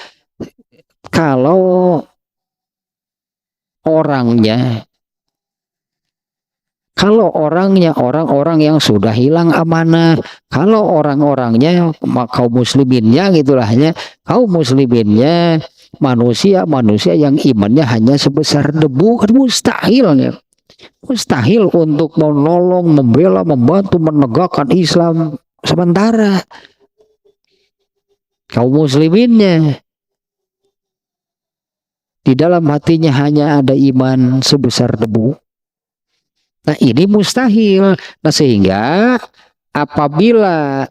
kalau orangnya orang-orang yang sudah hilang amanah, kalau orang-orangnya kaum musliminnya gitulahnya, kaum musliminnya manusia yang imannya hanya sebesar debu, kan mustahil untuk menolong, membela, membantu, menegakkan Islam sementara kaum musliminnya di dalam hatinya hanya ada iman sebesar debu. Nah, ini mustahil. Nah, sehingga apabila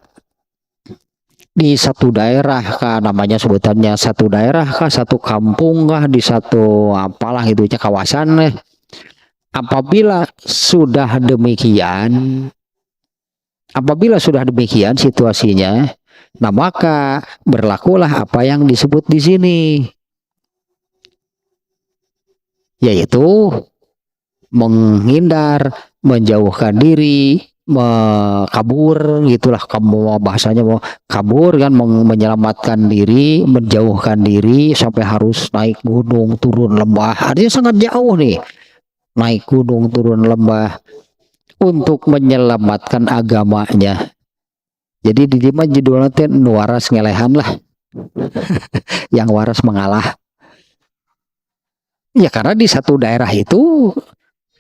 di satu daerah kah, namanya sebutannya satu daerah kah, satu kampung kah, di satu apalah itunya kawasan, apabila sudah demikian situasinya, nah maka berlakulah apa yang disebut di sini, yaitu menghindar, menjauhkan diri, kabur, gitulah kamu bahasanya, mau kabur kan, menyelamatkan diri, menjauhkan diri sampai harus naik gunung, turun lembah. Artinya sangat jauh nih, naik gunung, turun lembah untuk menyelamatkan agamanya. Jadi di mana judulnya waras ngelehan lah. Yang waras mengalah. Ya karena di satu daerah itu,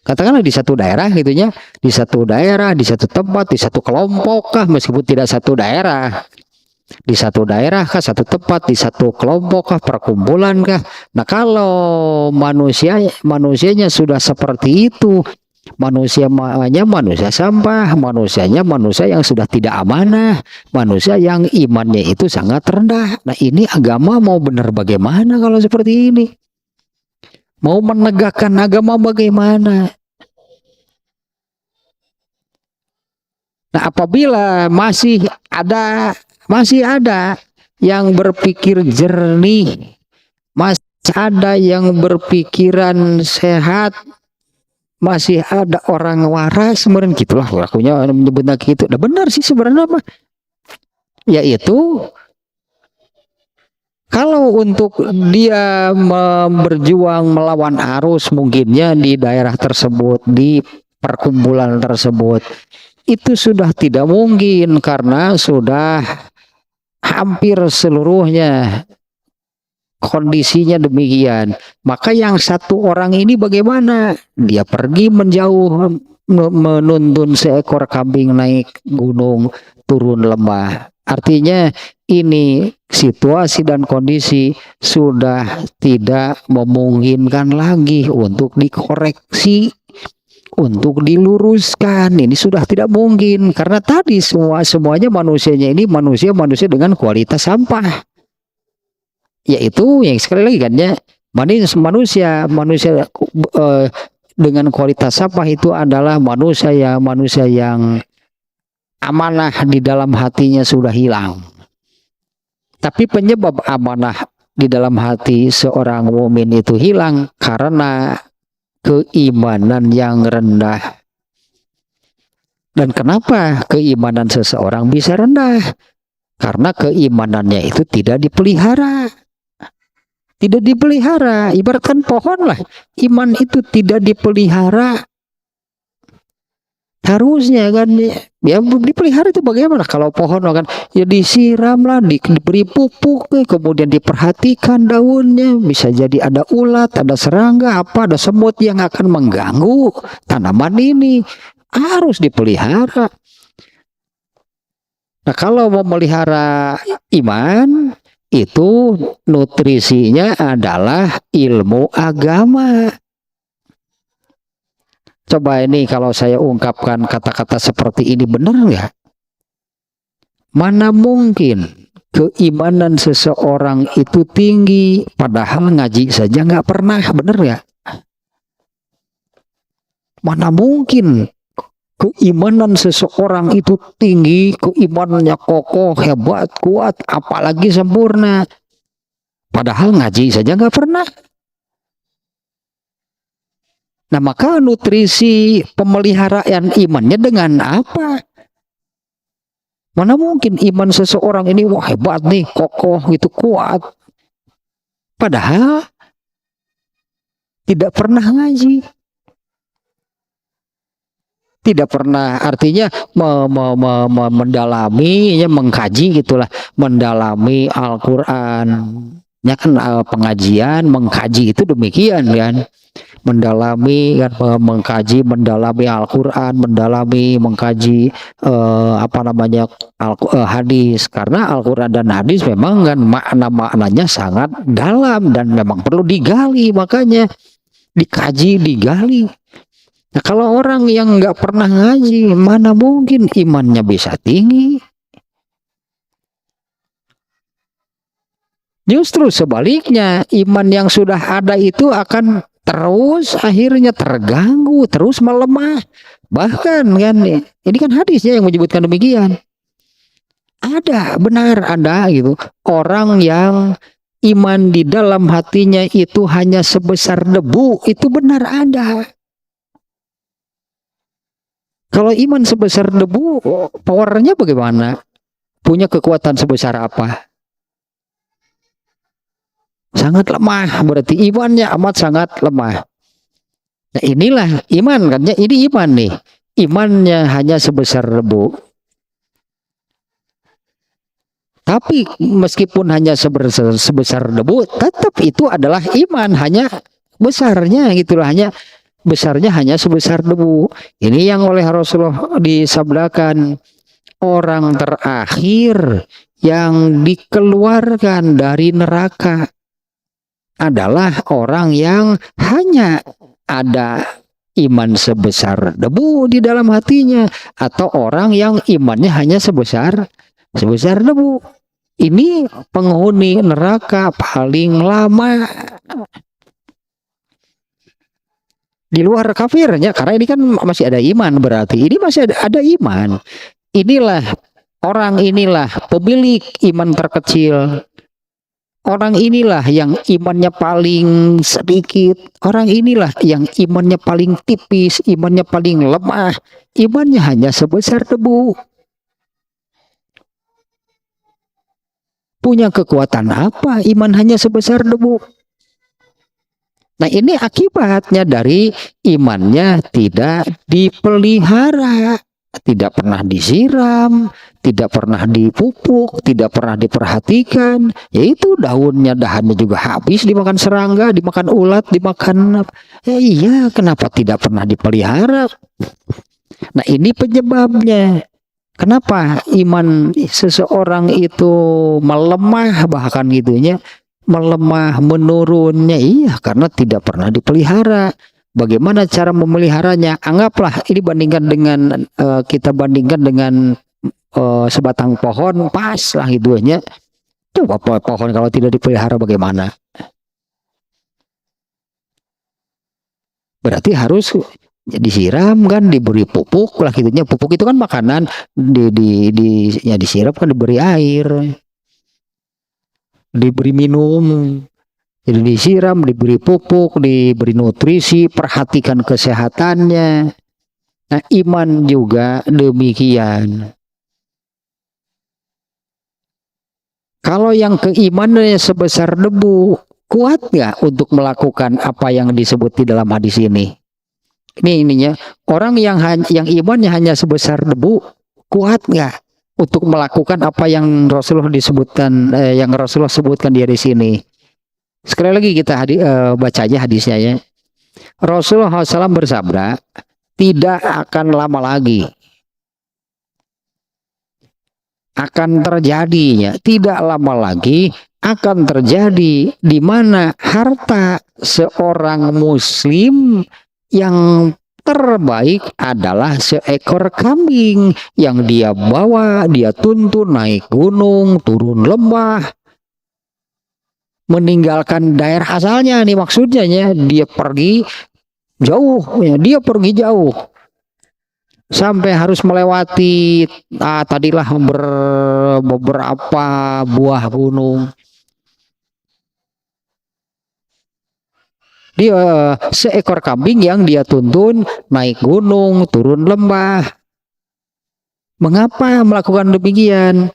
katakanlah di satu daerah gitunya, di satu daerah, di satu tempat, di satu kelompok kah, meskipun tidak satu daerah, di satu daerah kah, satu tempat, di satu kelompok kah, perkumpulan kah. Nah, kalau manusianya sudah seperti itu, manusia sampah, manusianya manusia yang sudah tidak amanah, manusia yang imannya itu sangat rendah. Nah, ini agama mau benar bagaimana kalau seperti ini? Mau menegakkan agama bagaimana? Nah, apabila masih ada yang berpikir jernih, masih ada yang berpikiran sehat, masih ada orang waras, sebenarnya gitulah lakunya menyebutnya gitu. Nah, benar sih sebenarnya apa? Yaitu kalau untuk dia berjuang melawan arus mungkinnya di daerah tersebut, di perkumpulan tersebut, itu sudah tidak mungkin karena sudah hampir seluruhnya kondisinya demikian. Maka yang satu orang ini bagaimana? Dia pergi menjauh, menuntun seekor kambing naik gunung, turun lembah. Artinya ini situasi dan kondisi sudah tidak memungkinkan lagi untuk dikoreksi, untuk diluruskan. Ini sudah tidak mungkin karena tadi semuanya manusianya ini manusia dengan kualitas sampah, yaitu yang sekali lagi kan ya, manusia dengan kualitas sampah itu adalah manusia yang amanah di dalam hatinya sudah hilang. Tapi penyebab amanah di dalam hati seorang mukmin itu hilang karena keimanan yang rendah. Dan kenapa keimanan seseorang bisa rendah? Karena keimanannya itu tidak dipelihara. Tidak dipelihara, ibaratkan pohon lah. Iman itu tidak dipelihara. Harusnya kan ya dipelihara itu bagaimana? Kalau pohon kan ya disiram lah, diberi pupuk, kemudian diperhatikan daunnya. Bisa jadi ada ulat, ada serangga, ada semut yang akan mengganggu tanaman ini. Harus dipelihara. Nah, kalau mau melihara iman, itu nutrisinya adalah ilmu agama. Coba ini kalau saya ungkapkan kata-kata seperti ini, benar nggak? Mana mungkin keimanan seseorang itu tinggi padahal ngaji saja nggak pernah, benar nggak? Mana mungkin keimanan seseorang itu tinggi, keimanannya kokoh, hebat, kuat, apalagi sempurna, padahal ngaji saja nggak pernah. Nah, maka nutrisi pemeliharaan imannya dengan apa? Mana mungkin iman seseorang ini wah hebat nih, kokoh gitu, kuat, padahal tidak pernah ngaji. Tidak pernah, artinya mendalami, ya, mengkaji gitulah, mendalami Al-Quran. Ya kan pengajian, mengkaji itu demikian kan. Mendalami kan, mengkaji, mendalami Al-Quran, mengkaji hadis, karena Al-Quran dan hadis memang kan maknanya sangat dalam dan memang perlu digali, makanya dikaji, digali. Nah, kalau orang yang nggak pernah ngaji, mana mungkin imannya bisa tinggi? Justru sebaliknya, iman yang sudah ada itu akan terus akhirnya terganggu, terus melemah. Bahkan kan ini kan hadisnya yang menyebutkan demikian. Benar ada gitu. Orang yang iman di dalam hatinya itu hanya sebesar debu, itu benar ada. Kalau iman sebesar debu, powernya bagaimana? Punya kekuatan sebesar apa? Sangat lemah, berarti imannya amat sangat lemah. Nah, inilah iman kan, ini iman nih. Imannya hanya sebesar debu. Tapi meskipun hanya sebesar debu, tetap itu adalah iman, hanya besarnya gitulah, besarnya hanya sebesar debu. Ini yang oleh Rasulullah disabdakan, orang terakhir yang dikeluarkan dari neraka adalah orang yang hanya ada iman sebesar debu di dalam hatinya, atau orang yang imannya hanya sebesar debu. Ini penghuni neraka paling lama. Di luar kafirnya, karena ini kan masih ada iman, berarti ini masih ada iman. Orang inilah pemilik iman terkecil. Orang inilah yang imannya paling sedikit. Orang inilah yang imannya paling tipis, imannya paling lemah. Imannya hanya sebesar debu. Punya kekuatan apa iman hanya sebesar debu? Nah, ini akibatnya dari imannya tidak dipelihara, tidak pernah disiram, tidak pernah dipupuk, tidak pernah diperhatikan. Yaitu dahannya juga habis dimakan serangga, dimakan ulat, dimakan. Iya, kenapa tidak pernah dipelihara? Nah, ini penyebabnya. Kenapa iman seseorang itu melemah, bahkan gitunya, melemah, menurunnya? Iya, karena tidak pernah dipelihara. Bagaimana cara memeliharanya? Anggaplah ini kita bandingkan dengan sebatang pohon, pas lah gitunya. Coba pohon kalau tidak dipelihara bagaimana? Berarti harus disiram kan, diberi pupuk lah gitunya. Pupuk itu kan makanan, disiram kan, diberi air, diberi minum. Jadi disiram, diberi pupuk, diberi nutrisi, perhatikan kesehatannya. Nah, iman juga demikian. Kalau yang keimanannya sebesar debu, kuat nggak untuk melakukan apa yang disebut di dalam hadis ini? Ini ininya orang yang imannya hanya sebesar debu, kuat nggak untuk melakukan apa yang Rasulullah disebutkan, yang Rasulullah sebutkan dia di sini. Sekali lagi kita baca aja hadisnya ya. Rasulullah SAW bersabda, tidak akan lama lagi akan terjadinya, tidak lama lagi akan terjadi di mana harta seorang muslim yang terbaik adalah seekor kambing yang dia bawa, dia tuntun naik gunung, turun lembah, meninggalkan daerah asalnya nih maksudnya ya, dia pergi jauh ya, dia pergi jauh sampai harus melewati tadilah beberapa buah gunung. Dia seekor kambing yang dia tuntun naik gunung, turun lembah. Mengapa melakukan demikian?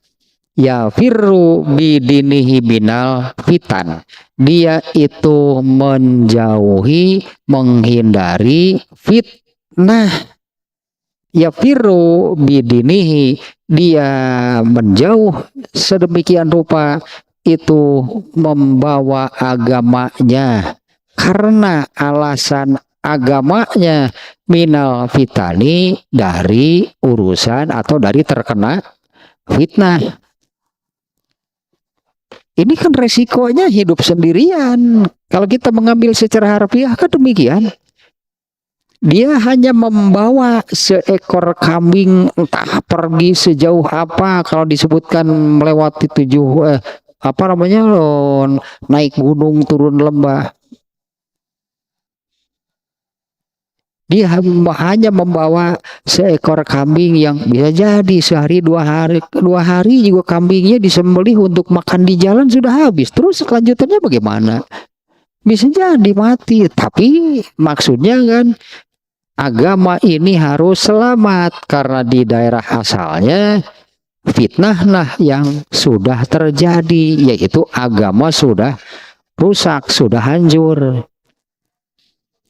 Ya firru bidinihi binal fitan. Dia itu menjauhi, menghindari fitnah. Ya firru bidinihi, dia menjauh sedemikian rupa itu membawa agamanya karena alasan agamanya minal fitani, dari urusan atau dari terkena fitnah. Ini kan resikonya hidup sendirian. Kalau kita mengambil secara harfiah kan demikian. Dia hanya membawa seekor kambing, entah pergi sejauh apa, kalau disebutkan melewati naik gunung, turun lembah. Dia hanya membawa seekor kambing yang bisa jadi sehari 2 hari juga kambingnya disembelih untuk makan di jalan sudah habis. Terus kelanjutannya bagaimana? Bisa jadi mati. Tapi maksudnya kan agama ini harus selamat karena di daerah asalnya fitnah yang sudah terjadi, yaitu agama sudah rusak, sudah hancur,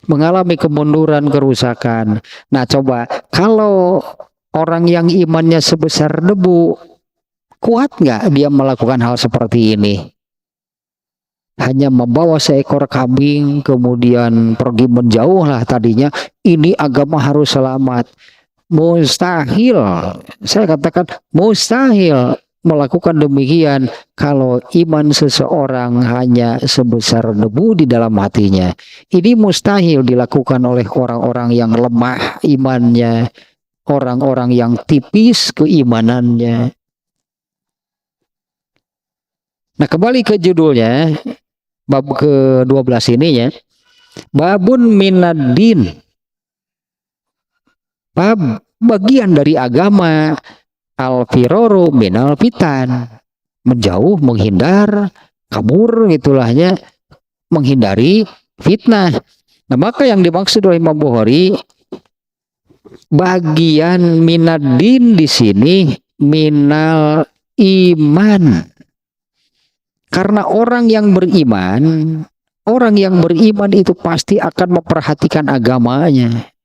mengalami kemunduran, kerusakan. Nah coba kalau orang yang imannya sebesar debu, kuat nggak dia melakukan hal seperti ini? Hanya membawa seekor kambing kemudian pergi menjauh lah tadinya, ini agama harus selamat. Mustahil, saya katakan mustahil melakukan demikian kalau iman seseorang hanya sebesar debu di dalam hatinya. Ini mustahil dilakukan oleh orang-orang yang lemah imannya, orang-orang yang tipis keimanannya. Nah kembali ke judulnya, bab ke-12 ini ya, babun minaddin, bab bagian dari agama, al-firoru minal fitan, menjauh, menghindar, kabur gitulahnya, menghindari fitnah. Nah maka yang dimaksud oleh Imam Bukhari, bagian minaddin di sini minal iman. Karena orang yang beriman itu pasti akan memperhatikan agamanya.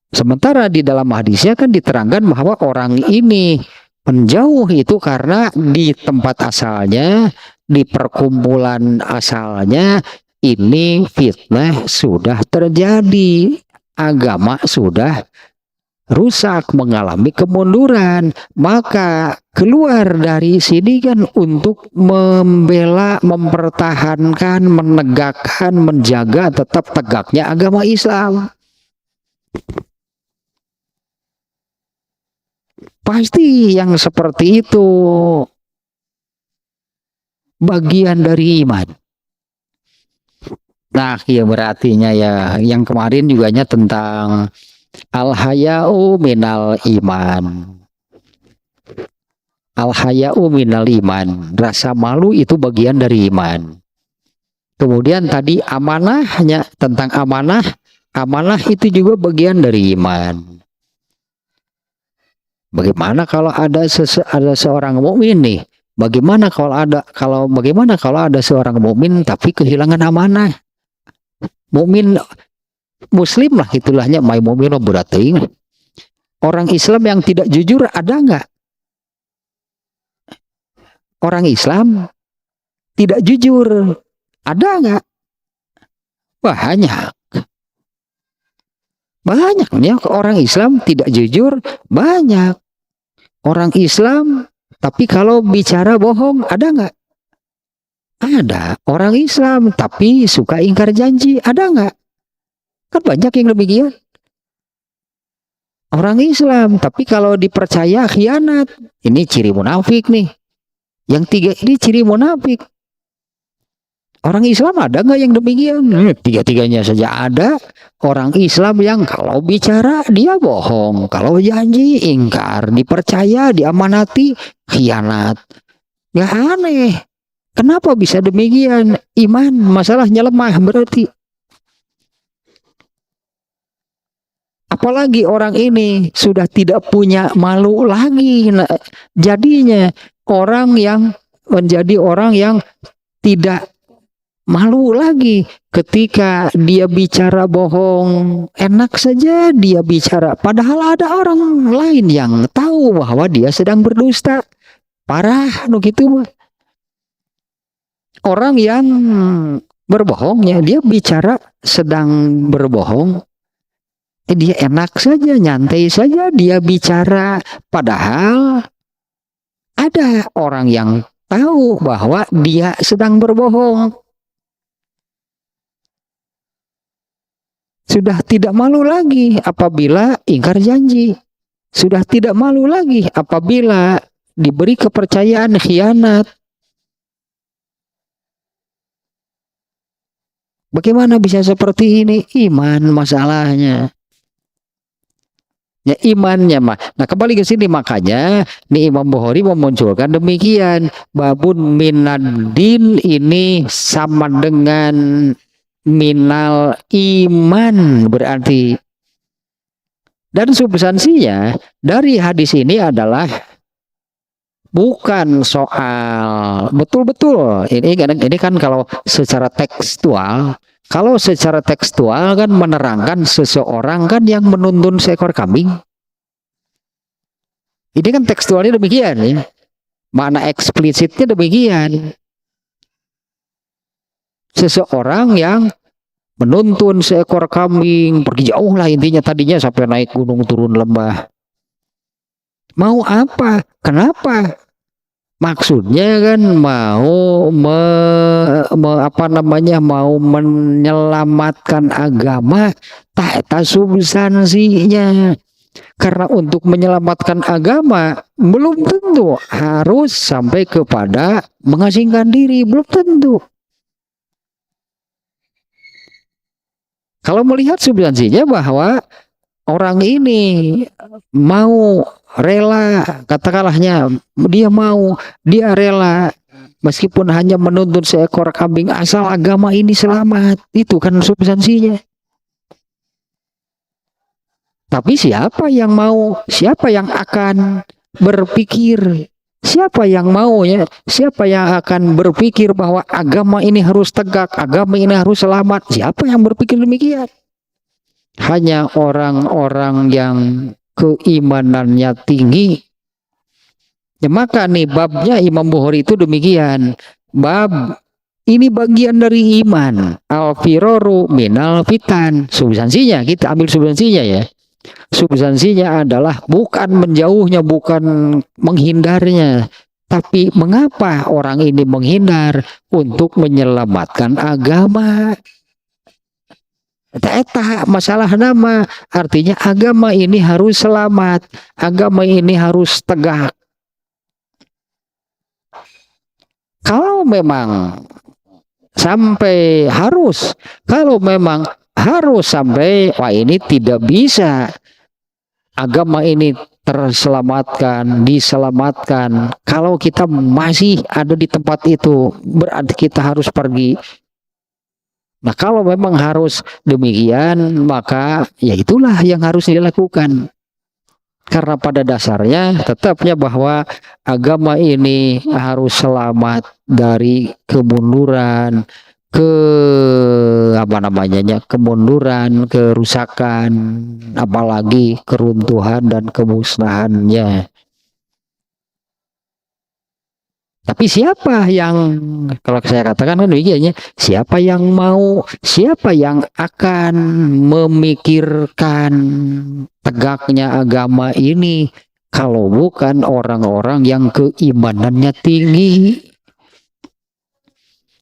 Sementara di dalam hadisnya kan diterangkan bahwa orang ini menjauh itu karena di tempat asalnya, di perkumpulan asalnya, ini fitnah sudah terjadi, agama sudah rusak, mengalami kemunduran. Maka keluar dari sini kan untuk membela, mempertahankan, menegakkan, menjaga tetap tegaknya agama Islam. Pasti yang seperti itu bagian dari iman. Nah, ya berartinya ya yang kemarin juga tentang al-haya'u minal iman. Al-haya'u minal iman. Rasa malu itu bagian dari iman. Kemudian tadi amanahnya, tentang amanah. Amanah itu juga bagian dari iman. Bagaimana kalau ada seorang mukmin nih? Bagaimana kalau ada seorang mukmin tapi kehilangan amanah? Mukmin muslim lah itulahnya, mai mukmin berarti orang Islam yang tidak jujur ada nggak? Orang Islam tidak jujur ada nggak? Banyak. Banyak nih orang Islam tidak jujur, banyak. Orang Islam tapi kalau bicara bohong ada nggak? Ada. Orang Islam tapi suka ingkar janji ada nggak? Kan banyak yang demikian. Orang Islam tapi kalau dipercaya khianat. Ini ciri munafik nih. Yang tiga ini ciri munafik. Orang Islam ada nggak yang demikian? Tiga-tiganya saja ada. Orang Islam yang kalau bicara dia bohong, kalau janji ingkar, dipercaya, diamanati, khianat. Ya aneh. Kenapa bisa demikian? Iman masalahnya lemah berarti. Apalagi orang ini sudah tidak punya malu lagi. Nah, jadinya orang yang menjadi orang yang tidak malu lagi ketika dia bicara bohong, enak saja dia bicara. Padahal ada orang lain yang tahu bahwa dia sedang berdusta. Parah, no gitu mah. Orang yang berbohongnya dia bicara sedang berbohong, dia enak saja, nyantai saja dia bicara. Padahal ada orang yang tahu bahwa dia sedang berbohong. Sudah tidak malu lagi apabila ingkar janji. Sudah tidak malu lagi apabila diberi kepercayaan khianat. Bagaimana bisa seperti ini? Iman masalahnya. Ya imannya mah. Nah kembali ke sini makanya nih Imam Bukhari memunculkan demikian. Babun minadin ini sama dengan minal iman berarti. Dan substansinya dari hadis ini adalah bukan soal betul-betul ini kan kalau secara tekstual kan menerangkan seseorang kan yang menuntun seekor kambing. Ini kan tekstualnya demikian ya. Makna eksplisitnya demikian. Seseorang yang menuntun seekor kambing pergi jauh lah intinya, tadinya sampai naik gunung turun lembah. Mau apa? Kenapa? Maksudnya kan mau mau menyelamatkan agama, tak substansinya. Karena untuk menyelamatkan agama belum tentu harus sampai kepada mengasingkan diri, belum tentu. Kalau melihat substansinya bahwa orang ini mau rela, katakanlahnya dia rela meskipun hanya menuntun seekor kambing asal agama ini selamat, itu kan substansinya. Tapi siapa yang mau, siapa yang akan berpikir, siapa yang mau ya, siapa yang akan berpikir bahwa agama ini harus tegak, agama ini harus selamat, siapa yang berpikir demikian? Hanya orang-orang yang keimanannya tinggi. Ya, maka nih babnya Imam Bukhari itu demikian. Bab ini bagian dari iman. Al-firaru minal fitan. Substansinya kita ambil substansinya ya. Substansinya adalah bukan menjauhnya, bukan menghindarnya. Tapi mengapa orang ini menghindar? Untuk menyelamatkan agama. Eta masalah nama, artinya agama ini harus selamat, agama ini harus tegak. Kalau memang sampai wah ini tidak bisa agama ini diselamatkan. Kalau kita masih ada di tempat itu, berarti kita harus pergi. Nah kalau memang harus demikian, maka ya itulah yang harus dilakukan. Karena pada dasarnya tetapnya bahwa agama ini harus selamat dari kemunduran, ke apa namanya, kemunduran, kerusakan, apalagi keruntuhan dan kemusnahannya. Tapi siapa yang, kalau saya katakan kan begini, siapa yang mau, siapa yang akan memikirkan tegaknya agama ini kalau bukan orang-orang yang keimanannya tinggi?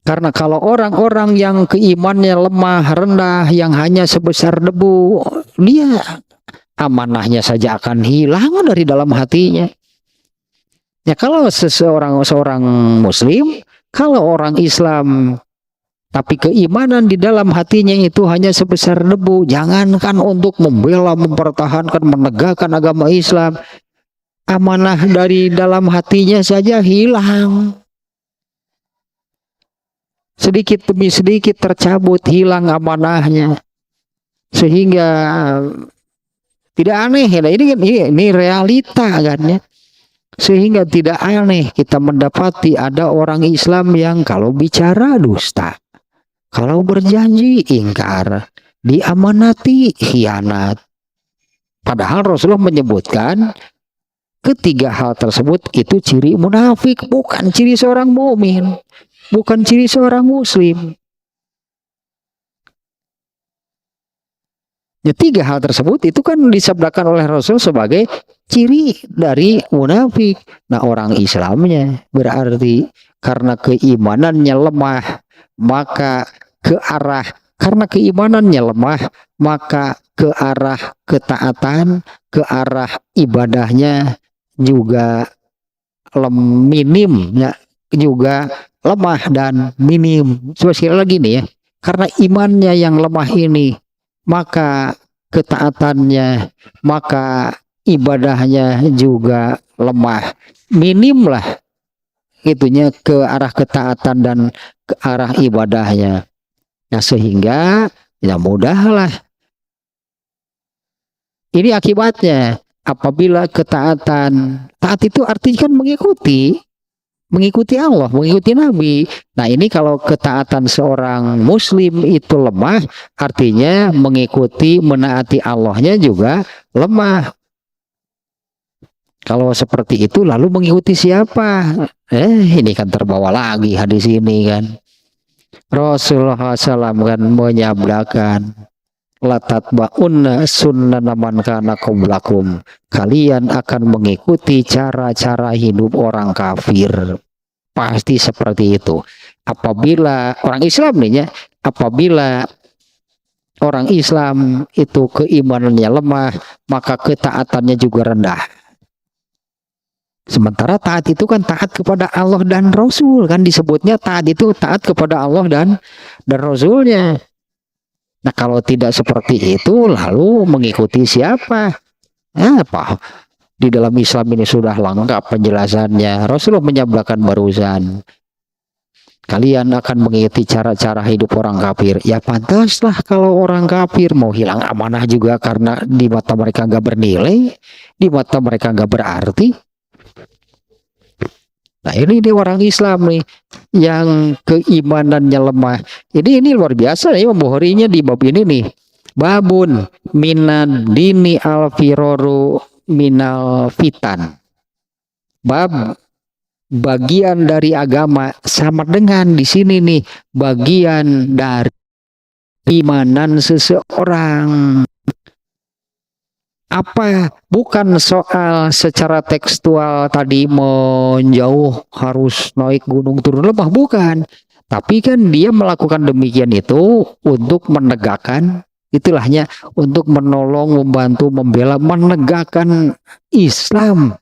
Karena kalau orang-orang yang keimanannya lemah, rendah, yang hanya sebesar debu, dia amanahnya saja akan hilang dari dalam hatinya. Ya kalau seorang muslim, kalau orang Islam tapi keimanan di dalam hatinya itu hanya sebesar debu, jangankan untuk membela, mempertahankan, menegakkan agama Islam, amanah dari dalam hatinya saja hilang. Sedikit demi sedikit tercabut, hilang amanahnya. Sehingga tidak aneh, ya, ini realita kan ya. Sehingga tidak aneh kita mendapati ada orang Islam yang kalau bicara dusta, kalau berjanji ingkar, diamanati khianat. Padahal Rasulullah menyebutkan ketiga hal tersebut itu ciri munafik, bukan ciri seorang mukmin, bukan ciri seorang muslim. Ya, tiga hal tersebut itu kan disabdakan oleh Rasul sebagai ciri dari munafik. Nah, orang Islamnya berarti karena keimanannya lemah, maka karena keimanannya lemah, maka ke arah ketaatan, ke arah ibadahnya juga minim, ya, juga lemah dan minim. Coba sekali lagi nih ya, karena imannya yang lemah ini, maka ketaatannya, maka ibadahnya juga lemah, minim lah itunya ke arah ketaatan dan ke arah ibadahnya. Nah, sehingga ya mudahlah ini akibatnya apabila ketaatan, taat itu artinya kan mengikuti Allah, mengikuti Nabi. Nah, ini kalau ketaatan seorang muslim itu lemah, artinya mengikuti, menaati Allahnya juga lemah. Kalau seperti itu lalu mengikuti siapa? Ini kan terbawa lagi hadis ini kan. Rasulullah SAW kan menyabdakan, latatba'unna sunnana man kana qablakum. Kalian akan mengikuti cara-cara hidup orang kafir. Pasti seperti itu. Apabila orang Islam nih ya, apabila orang Islam itu keimanannya lemah, maka ketaatannya juga rendah. Sementara taat itu kan taat kepada Allah dan Rasul, kan disebutnya taat itu taat kepada Allah dan Rasulnya. Nah, kalau tidak seperti itu lalu mengikuti siapa? Apa? Di dalam Islam ini sudah lengkap penjelasannya. Rasulullah menyabdakan barusan, kalian akan mengikuti cara-cara hidup orang kafir. Ya pantaslah kalau orang kafir mau hilang amanah juga karena di mata mereka nggak bernilai, di mata mereka nggak berarti. Nah, ini orang Islam nih yang keimanannya lemah. Ini luar biasa nih membohorinya di bab ini nih. Babun minad dini al-firoru minal fitan. Bab bagian dari agama, sama dengan di sini nih bagian dari imanan seseorang. Apa? Bukan soal secara tekstual tadi menjauh harus naik gunung turun lembah, bukan. Tapi kan dia melakukan demikian itu untuk menegakkan, itulahnya, untuk menolong, membantu, membela, menegakkan Islam.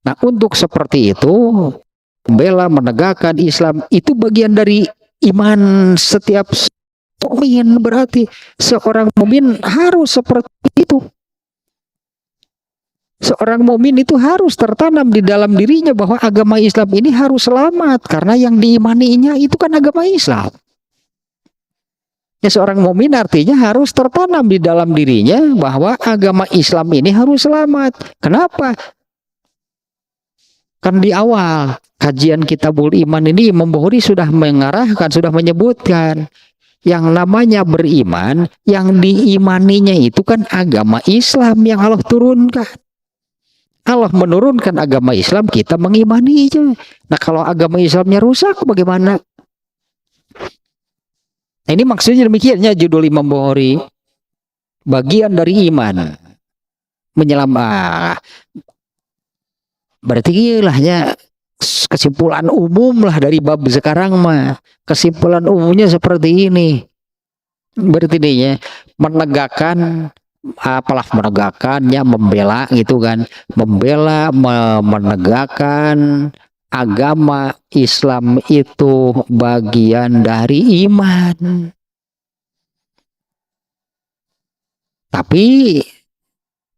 Nah, untuk seperti itu, membela, menegakkan Islam itu bagian dari iman setiap mukmin. Berarti seorang mukmin harus seperti itu. Seorang mukmin itu harus tertanam di dalam dirinya bahwa agama Islam ini harus selamat karena yang diimaninya itu kan agama Islam. Ya, seorang mukmin artinya harus tertanam di dalam dirinya bahwa agama Islam ini harus selamat. Kenapa? Kan di awal kajian Kitabul Iman ini Imam Bukhari sudah mengarahkan, sudah menyebutkan yang namanya beriman, yang diimaninya itu kan agama Islam yang Allah turunkan. Allah menurunkan agama Islam, kita mengimaninya. Nah, kalau agama Islamnya rusak bagaimana? Nah, ini maksudnya demikiannya judul Imam Bukhari. Bagian dari iman. Menyelamat. Berarti ilahnya kesimpulan umum lah dari bab sekarang mah. Kesimpulan umumnya seperti ini. Berarti dia menegakkan, apalah menegakkannya, membela gitu kan, membela, menegakkan agama Islam itu bagian dari iman. Tapi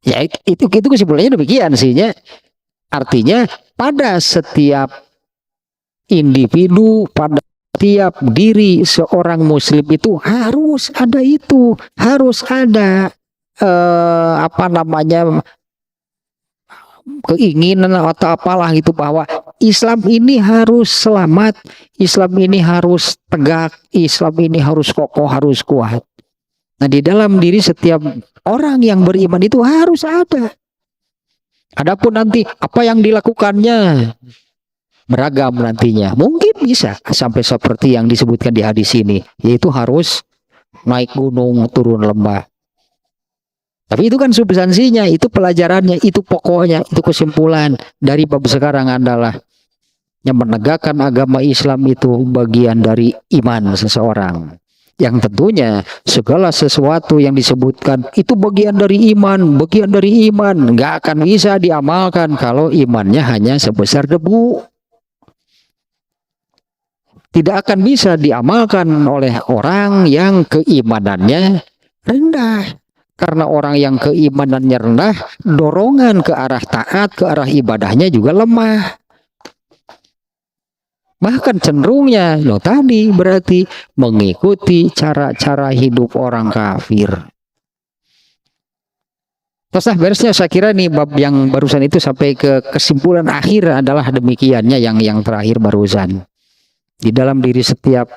ya itu kesimpulannya demikian sih ya. Artinya pada setiap individu, pada setiap diri seorang muslim itu harus ada itu, harus ada apa namanya, keinginan atau apalah gitu, bahwa Islam ini harus selamat, Islam ini harus tegak, Islam ini harus kokoh, harus kuat. Nah, di dalam diri setiap orang yang beriman itu harus ada. Adapun nanti apa yang dilakukannya beragam nantinya. Mungkin bisa sampai seperti yang disebutkan di hadis ini, yaitu harus naik gunung, turun lembah. Tapi itu kan substansinya, itu pelajarannya, itu pokoknya, itu kesimpulan dari bab sekarang adalah yang menegakkan agama Islam itu bagian dari iman seseorang. Yang tentunya segala sesuatu yang disebutkan itu bagian dari iman, bagian dari iman. Nggak akan bisa diamalkan kalau imannya hanya sebesar debu. Tidak akan bisa diamalkan oleh orang yang keimanannya rendah. Karena orang yang keimanannya rendah, dorongan ke arah taat, ke arah ibadahnya juga lemah. Bahkan cenderungnya, loh tadi berarti mengikuti cara-cara hidup orang kafir. Terus beresnya saya kira nih bab yang barusan itu sampai ke kesimpulan akhir adalah demikiannya yang terakhir barusan. Di dalam diri setiap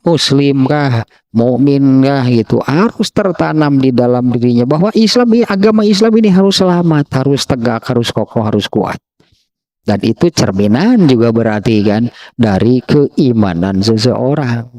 muslim kah, mukmin kah gitu, harus tertanam di dalam dirinya bahwa Islam, agama Islam ini harus selamat, harus tegak, harus kokoh, harus kuat. Dan itu cerminan juga berarti kan dari keimanan seseorang.